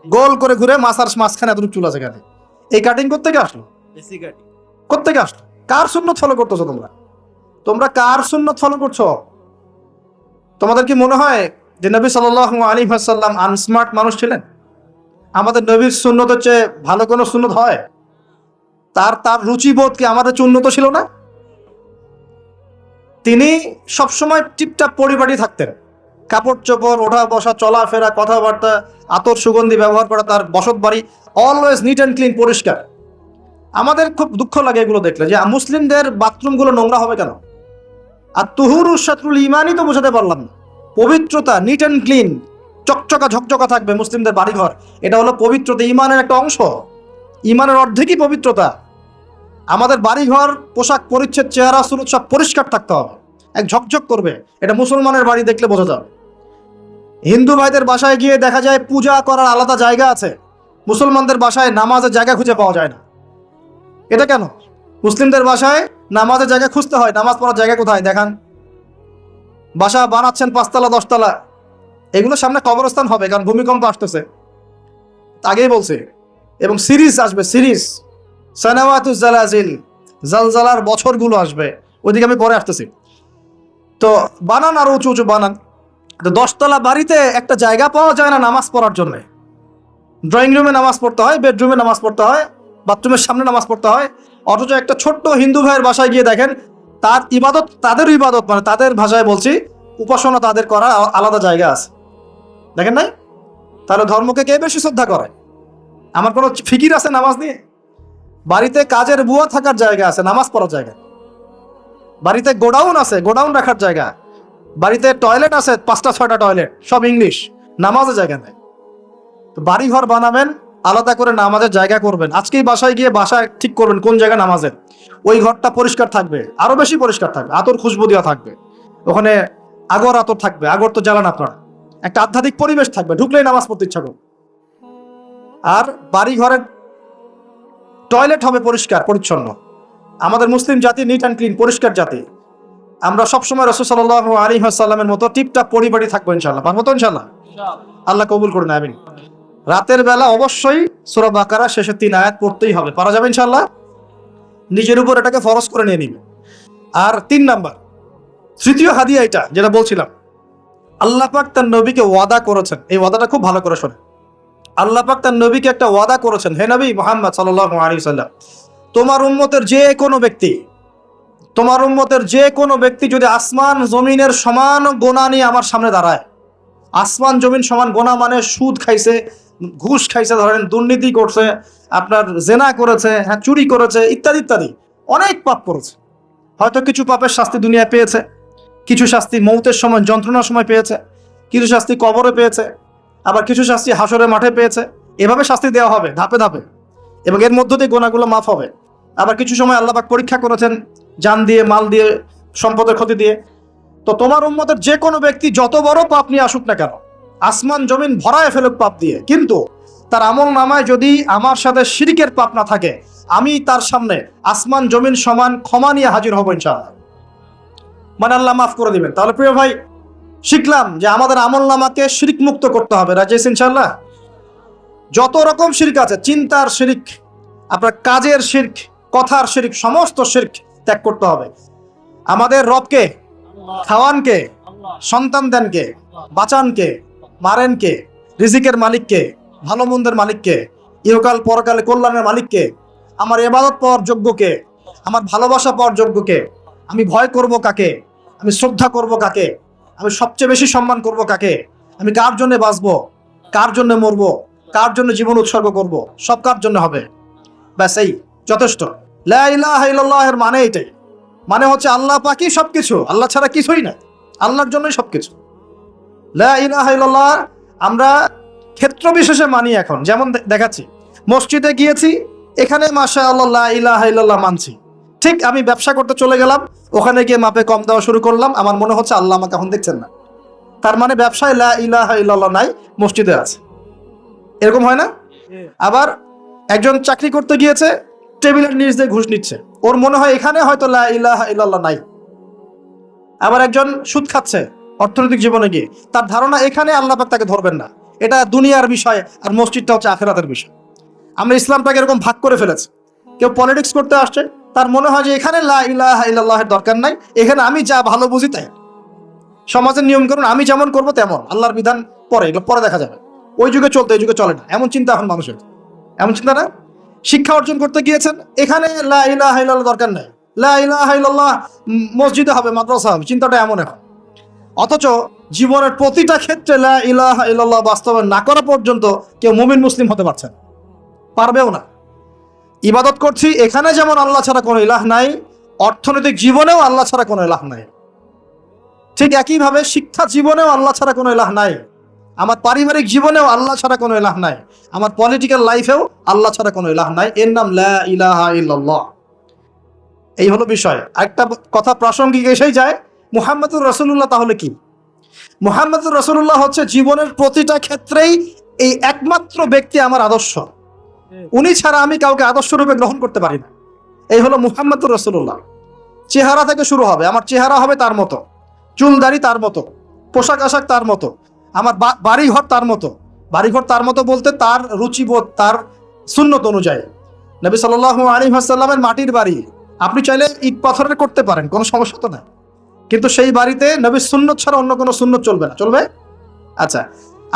S1: গোল করে ঘুরে মাঝখানে এতটুকু চুল আছে কাটে। এই কাটিং কোত্থেকে আসলো? কোত্থেকে আসলো? কার সুন্নত ফলো করতেছো তোমরা? তোমরা কার সুন্নত ফলো করছো? তোমাদের কি মনে হয় যে নবী সাল্লাল্লাহু আলাইহি ওয়াসাল্লাম আনস্মার্ট মানুষ ছিলেন? আমাদের নবীর সুন্নত হচ্ছে ভালো কোনো সুন্নত হয়? তার রুচিবোধ কি আমাদের চেয়ে উন্নত ছিল না? তিনি সবসময় টিপটাপ পরিপাটি থাকতেন। কাপড় চোপড়, ওঠা বসা, চলাফেরা, কথাবার্তা, আতর সুগন্ধি ব্যবহার করা, তার বসত বাড়ি অলওয়েজ নিট অ্যান্ড ক্লিন, পরিষ্কার। আমাদের খুব দুঃখ লাগে এগুলো দেখলে, যে মুসলিমদের বাথরুমগুলো নোংরা হবে কেন? আর তুহুরু শাতরুল ঈমানই তো বোঝাতে পারলাম না। পবিত্রতা, নিট অ্যান্ড ক্লিন, চকচকা ঝকঝকা থাকবে মুসলিমদের বাড়িঘর, এটা হলো পবিত্রতা, ঈমানের একটা অংশ। ঈমানের অর্ধেকই পবিত্রতা। আমাদের বাড়িঘর, পোশাক পরিচ্ছদ, চেহারা সুরত সব পরিষ্কার থাকতে হবে, এক ঝকঝক করবে। এটা মুসলমানের বাড়ি দেখলে বোঝা যাবে। হিন্দু ভাইদের বাসায় গিয়ে দেখা যায় পূজা করার আলাদা জায়গা আছে, মুসলমানদের বাসায় নামাজের জায়গা খুঁজে পাওয়া যায় না। এটা কেন? মুসলিমদের বাসায় নামাজের জায়গা খুঁজতে হয়, নামাজ পড়ার জায়গা কোথায় দেখান? বাসা বানাচ্ছেন 5 তলা 10 তলা, এগুলো সামনে কবরস্থান হবে, কারণ ভূমিকম্প আসতেছে, আগেই বলছে। এবং সিরিজ আসবে, সিরিজ সানাওয়াতুজ জালাজিল, জালজালার বছরগুলো আসবে, ওইদিকে আমি পরে আসতেছি। তো বানান আরো উঁচু উঁচু বানান। তো 10 তলা বাড়িতে একটা জায়গা পাওয়া যায় না নামাজ পড়ার জন্য। ড্রয়িং রুমে নামাজ পড়তে হয়, বেডরুমে নামাজ পড়তে হয়, বাথরুমের সামনে নামাজ পড়তে হয়। অথচ একটা ছোট্ট হিন্দু ভাইয়ের বাসায় গিয়ে দেখেন তার ইবাদত, তাদের ইবাদত মানে তাদের ভাষায় বলছি, উপাসনা তাদের করা আলাদা জায়গা আছে। দেখেন নাই? তাহলে ধর্মকে কে বেশি শ্রদ্ধা করে? আমার কোনো ফিকির আছে নামাজ নিয়ে? বাড়িতে কাজের বুয়া থাকার জায়গা আছে, নামাজ পড়ার জায়গা। বাড়িতে গোডাউন আছে, গোডাউন রাখার জায়গা। বাড়িতে টয়লেট আছে, 5টা 6টা টয়লেট, সব ইংলিশ, নামাজের জায়গা নেই। তো বাড়ি ঘর বানাবেন, আলাদা করে নামাজের জায়গা করবেন। আজকেই বাসায় গিয়ে বাসায় ঠিক করবেন কোন জায়গা নামাজের, ওই ঘরটা পরিষ্কার থাকবে, আরো বেশি পরিষ্কার থাকবে, আতর খুশবু দেওয়া থাকবে, ওখানে আগর আতর থাকবে, আগর তো জ্বালান আপনারা, একটা আধ্যাত্মিক পরিবেশ থাকবে, ঢুকলেই নামাজ পড়তে ইচ্ছা করবে। আর বাড়ি ঘরের টয়লেট হবে পরিষ্কার পরিচ্ছন্ন। আমাদের মুসলিম জাতি নিট অ্যান্ড ক্লিন, পরিষ্কার জাতি। আমরা সবসময় রাসূল সাল্লাল্লাহু আলাইহি ওয়াসাল্লামের মতো টিপটাপ পরিপাটি থাকবো ইনশাআল্লাহ। পারবো তো ইনশাআল্লাহ? আল্লাহ কবুল করুন, আমিন। রাতের বেলা অবশ্যই সূরা বাকারা শেষের 3 আয়াত পড়তেই হবে, পারা যাবে ইনশাআল্লাহ। নিজের উপর এটাকে ফরজ করে নিয়ে নিবে। আর 3 নাম্বার, তৃতীয় হাদিয়া এটা যেটা বলছিলাম, আল্লাহ পাক তার নবীকে ওয়াদা করেছেন। এই ওয়াদাটা খুব ভালো করে শোনেন। আল্লাহ পাক তার নবীকে একটা ওয়াদা করেছেন, হে নবী মুহাম্মদ সাল্লাল্লাহু আলাইহি ওয়াসাল্লাম, তোমার উম্মতের যে কোনো ব্যক্তি যদি আসমান জমিনের সমান গোনা নিয়ে আমার সামনে দাঁড়ায়, আসমান জমিন সমান গোনা মানে সুদ খাইছে, ঘুষ খাইছে, ধরেন দুর্নীতি করছে, আপনার জেনা করেছে, হ্যাঁ চুরি করেছে, ইত্যাদি ইত্যাদি, অনেক পাপ করেছে। হয়তো কিছু পাপের শাস্তি দুনিয়ায় পেয়েছে, কিছু শাস্তি মৌতের সময় যন্ত্রণার সময় পেয়েছে, কিছু শাস্তি কবরে পেয়েছে, আবার কিছু শাস্তি হাসরের মাঠে পেয়েছে। এভাবে শাস্তি দেওয়া হবে ধাপে ধাপে, এবং এর মধ্য দিয়ে গোনাগুলো মাফ হবে। আবার কিছু সময় আল্লাহ পাক পরীক্ষা করেছেন, জান দিয়ে, মাল দিয়ে, সম্পদের ক্ষতি দিয়ে। তো তোমার উম্মতের যে কোনো ব্যক্তি যত বড় পাপ নিয়ে আসুক না কেন, আসমান জমিন ভরায় ফেলুক পাপ দিয়ে, কিন্তু তার আমল নামায় যদি আমার সাথে শিরকের পাপ না থাকে, আমি তার সামনে আসমান জমিন সমান ক্ষমা নিয়ে হাজির হব ইনশাআল্লাহ। মানে আল্লাহ মাফ করে দিবেন। তাহলে প্রিয় ভাই, শিখলাম যে আমাদের আমল নামাকে শিরক মুক্ত করতে হবে। রাজি আছেন ইনশাআল্লাহ? যত রকম শিরক আছে, চিন্তার শিরক, আপনার কাজের শিরক, কথার শিরক, সমস্ত শিরক ত্যাগ করতে হবে। আমাদের রবকে, খাওয়ানকে, সন্তান দেনকে, বাঁচানকে, মারেনকে, রিজিকের মালিককে, ভালো মন্দের মালিককে, ইহকাল পরকালে কল্যাণের মালিককে, আমার ইবাদত পাওয়ার যোগ্যকে, আমার ভালোবাসা পাওয়ার যোগ্যকে, আমি ভয় করব কাকে, আমি শ্রদ্ধা করব কাকে, আমি সবচেয়ে বেশি সম্মান করব কাকে, আমি কার জন্য বাঁচবো, কার জন্য মরবো, কার জন্য জীবন উৎসর্গ করব, সব কার জন্য হবে। ব্যাস এই যথেষ্ট। লা ইলাহা ইল্লাল্লাহ এর মানে এটাই, মানে হচ্ছে আল্লাহ পাকই সবকিছু, আল্লাহ ছাড়া কিছুই না, আল্লাহর জন্যই সবকিছু। লা ইলাহা ইল্লাল্লাহ আমরা ক্ষেত্র বিশেষে মানি। এখন যেমন দেখাচ্ছি, মসজিদে গিয়েছি, এখানে মাশাআল্লাহ লা ইলাহা ইল্লাল্লাহ মানছি, ঠিক আমি ব্যবসা করতে চলে গেলাম, ওখানে গিয়ে মাপে কম দেওয়া শুরু করলাম, আমার মনে হচ্ছে আল্লাহ আমাকে এখন দেখছেন না। তার মানে ব্যবসায় লা ইলাহা ইল্লাল্লাহ নাই, মসজিদে আছে। এরকম হয় না? আবার একজন চাকরি করতে গিয়েছে, টেবিলের নিচ দিয়ে ঘুষ নিচ্ছে, ওর মনে হয় এখানে হয়তো লা ইলাহা ইল্লাল্লাহ নাই। আবার একজন সুদ খাচ্ছে অর্থনৈতিক জীবনে গিয়ে, তার ধারণা এখানে আল্লাহ পাক তাকে ধরবেন না, এটা দুনিয়ার বিষয়, আর মসজিদটা হচ্ছে আখিরাতের বিষয়। আমরা ইসলামটাকে এরকম ভাগ করে ফেলেছি। কেউ পলিটিক্স করতে আসছে, তার মনে হয় যে এখানে লা ইলাহা ইল্লাল্লাহের দরকার নাই, এখানে আমি যা ভালো বুঝি তাই, সমাজের নিয়ম করুন আমি যেমন করবো তেমন, আল্লাহর বিধান পরে, এগুলো পরে দেখা যাবে। ওই যুগে চলতে এই যুগে চলে না, এমন চিন্তা এখন মানুষের, এমন চিন্তা না। শিক্ষা অর্জন করতে গিয়েছেন, এখানে লা ইলাহা ইল্লাল্লাহ দরকার নাই, লা ইলাহা ইল্লাল্লাহ মসজিদে হবে, মাদ্রাসা হবে, চিন্তাটা এমন এখন। অথচ জীবনের প্রতিটা ক্ষেত্রে লা ইলাহা ইল্লাল্লাহ বাস্তবায়ন না করা পর্যন্ত কেউ মুমিন মুসলিম হতে পারছে না, পারবেও না। ইবাদত করছি, এখানে যেমন আল্লাহ ছাড়া কোনো ইলাহ নাই, অর্থনৈতিক জীবনেও আল্লাহ ছাড়া কোনো ইলাহ নাই। ঠিক একইভাবে শিক্ষা জীবনেও আল্লাহ ছাড়া কোনো ইলাহ নাই, আমার পারিবারিক জীবনেও আল্লাহ ছাড়া কোনো ইলাহ নাই, আমার পলিটিক্যাল লাইফেও আল্লাহ ছাড়া কোনো ইলাহ নাই। এর নাম লা ইলাহা ইল্লাল্লাহ। এই হলো বিষয়। একটা কথা প্রাসঙ্গিক এসেই যায়, মুহাম্মদুর রাসূলুল্লাহ তাহলে কি? মুহাম্মদুর রাসূলুল্লাহ হচ্ছে জীবনের প্রতিটা ক্ষেত্রেই এই একমাত্র ব্যক্তি আমার আদর্শ, উনি ছাড়া আমি কাউকে আদর্শ রূপে গ্রহণ করতে পারি না। এই হলো মুহাম্মদুর রাসূলুল্লাহ। চেহারা থেকে শুরু হবে, আমার চেহারা হবে তার মতো, চুলদাড়ি তার মতো, পোশাক আশাক তার মতো, আমার বাড়িঘর তার মতো। বাড়িঘর তার মতো বলতে তার রুচিবোধ, তার সুন্নত অনুযায়ী। নবী সাল্লাল্লাহু আলাইহি ওয়াসাল্লামের মাটির বাড়ি, আপনি চাইলে ইট পাথরের করতে পারেন, কোনো সমস্যা তো না, কিন্তু সেই বাড়িতে নবীর সুন্নত ছাড়া অন্য কোনো সুন্নত চলবে না, চলবে? আচ্ছা,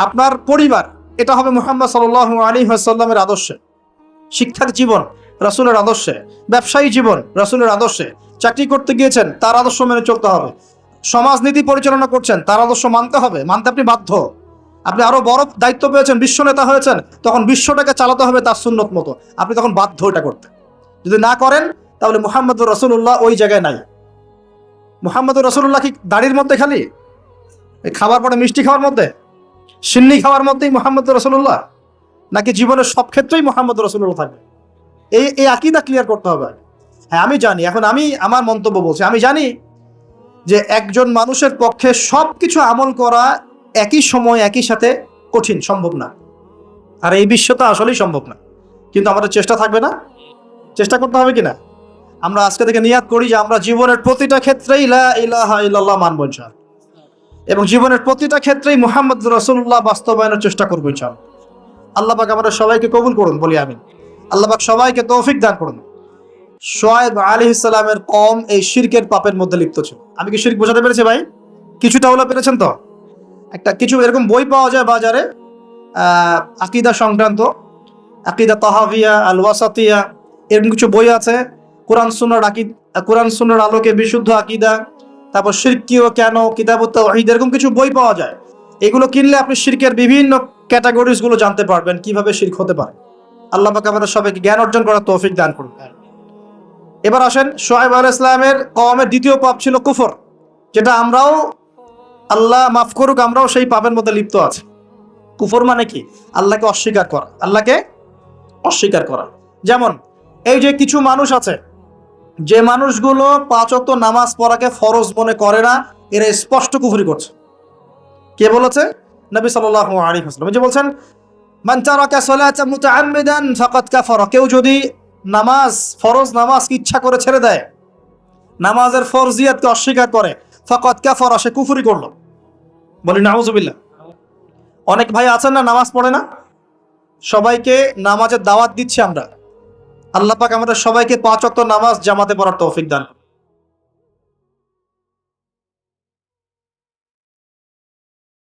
S1: আপনার পরিবার, এটা হবে মুহাম্মদ সাল্লাল্লাহু আলাইহি ওয়াসাল্লামের আদর্শে। শিক্ষার জীবন রাসূলের আদর্শে, ব্যবসায়ী জীবন রাসূলের আদর্শে, চাকরি করতে গিয়েছেন তার আদর্শ মেনে চলতে হবে, সমাজনীতি পরিচালনা করছেন তার আদর্শ মানতে হবে, মানতে আপনি বাধ্য। আপনি আরো বড় দায়িত্ব পেয়েছেন, বিশ্ব নেতা হয়েছেন, তখন বিশ্বটাকে চালাতে হবে তার সুন্নত মতো, আপনি তখন বাধ্য এটা করতে। যদি না করেন তাহলে মুহাম্মদুর রাসূলুল্লাহ ওই জায়গায় নাই। মুহাম্মদুর রাসূলুল্লাহ কি দাড়ির মধ্যে খালি, খাবার পরে মিষ্টি খাওয়ার মধ্যে, সিন্নি খাওয়ার মধ্যেই মুহাম্মদুর রাসূলুল্লাহ, নাকি জীবনের সব ক্ষেত্রেই মুহাম্মদুর রাসূলুল্লাহ থাকবে? এই আকীদা ক্লিয়ার করতে হবে। হ্যাঁ আমি জানি, এখন আমি আমার মন্তব্য বলছি, আমি জানি যে একজন মানুষের পক্ষে সবকিছু আমল করা একই সময় একই সাথে কঠিন, সম্ভব না। আর এই বিশ্বটা আসলেই সম্ভব না, কিন্তু আমাদের চেষ্টা থাকবে না? চেষ্টা করতে হবে কিনা? আমরা আজকে থেকে নিয়াত করি যে আমরা জীবনের প্রতিটা ক্ষেত্রেই লা ইলাহা ইল্লাল্লাহ মানব ইনশাআল্লাহ, এবং জীবনের প্রতিটা ক্ষেত্রেই মুহাম্মদুর রাসূলুল্লাহ বাস্তবায়নের চেষ্টা করব ইনশাআল্লাহ। আল্লাহ পাক আমাদের সবাইকে কবুল করুন, বলি আমিন। আল্লাহ পাক সবাইকে তৌফিক দান করুন। শুআয়ব আলাইহিস সালামের কওম এই শিরকের পাপের মধ্যে লিপ্ত ছিল। আমি কি শিরক বোঝাতে পেরেছি ভাই? কিছুটা হলো পেরেছেন তো? একটা কিছু এরকম বই পাওয়া যায় বাজারে, আকীদা সংক্রান্ত, আকীদা তাহাবিয়া, আল ওয়াসাতিয়া, এরকম কিছু বই আছে। কোরআন সুন্নাহর আলোকে বিশুদ্ধ আকীদা, তারপর শিরকিও কেন, কিতাবুত তাওহীদ, এরকম কিছু বই পাওয়া যায়। এগুলো কিনলে আপনি শিরকের বিভিন্ন ক্যাটাগরিজ গুলো জানতে পারবেন, কিভাবে শিরক হতে পারে। আল্লাহ পাক আমাদের সবাইকে জ্ঞান অর্জন করার তৌফিক দান করুন। এবার আসেন, শুআয়ব আলাইহিস সালামের কওমের দ্বিতীয় পাপ ছিল কুফর, যেটা আমরাও, আল্লাহ মাফ করুক, আমরাও সেই পাপের মধ্যে লিপ্ত আছি। কুফর মানে কি? আল্লাহকে অস্বীকার করা, আল্লাহকে অস্বীকার করা। যেমন এই যে কিছু মানুষ আছে, যে মানুষগুলো 5 ওয়াক্ত নামাজ পড়াকে ফরজ মনে করে না, এরা স্পষ্ট কুফরি করছে। কে বলেছে? নবী সাল্লাল্লাহু আলাইহি ওয়াসাল্লাম যে বলছেন, মান তারাকা সালাতা মুতাআম্মিদান ফাকাদ কাফারা, কেউ যদি নামাজ, ফরজ নামাজকে ইচ্ছা করে ছেড়ে দেয়, নামাজের ফরজিয়াতকে অস্বীকার করে, ফাকাদ কাফারা, সে কুফরি করলো। বলি নাউজুবিল্লাহ। অনেক ভাই আছেন না, নামাজ পড়ে না, সবাইকে নামাজের দাওয়াত দিচ্ছি আমরা। আল্লাহ পাক আমাদের সবাইকে 5 ওয়াক্ত নামাজ জামাতে পড়ার তৌফিক দান।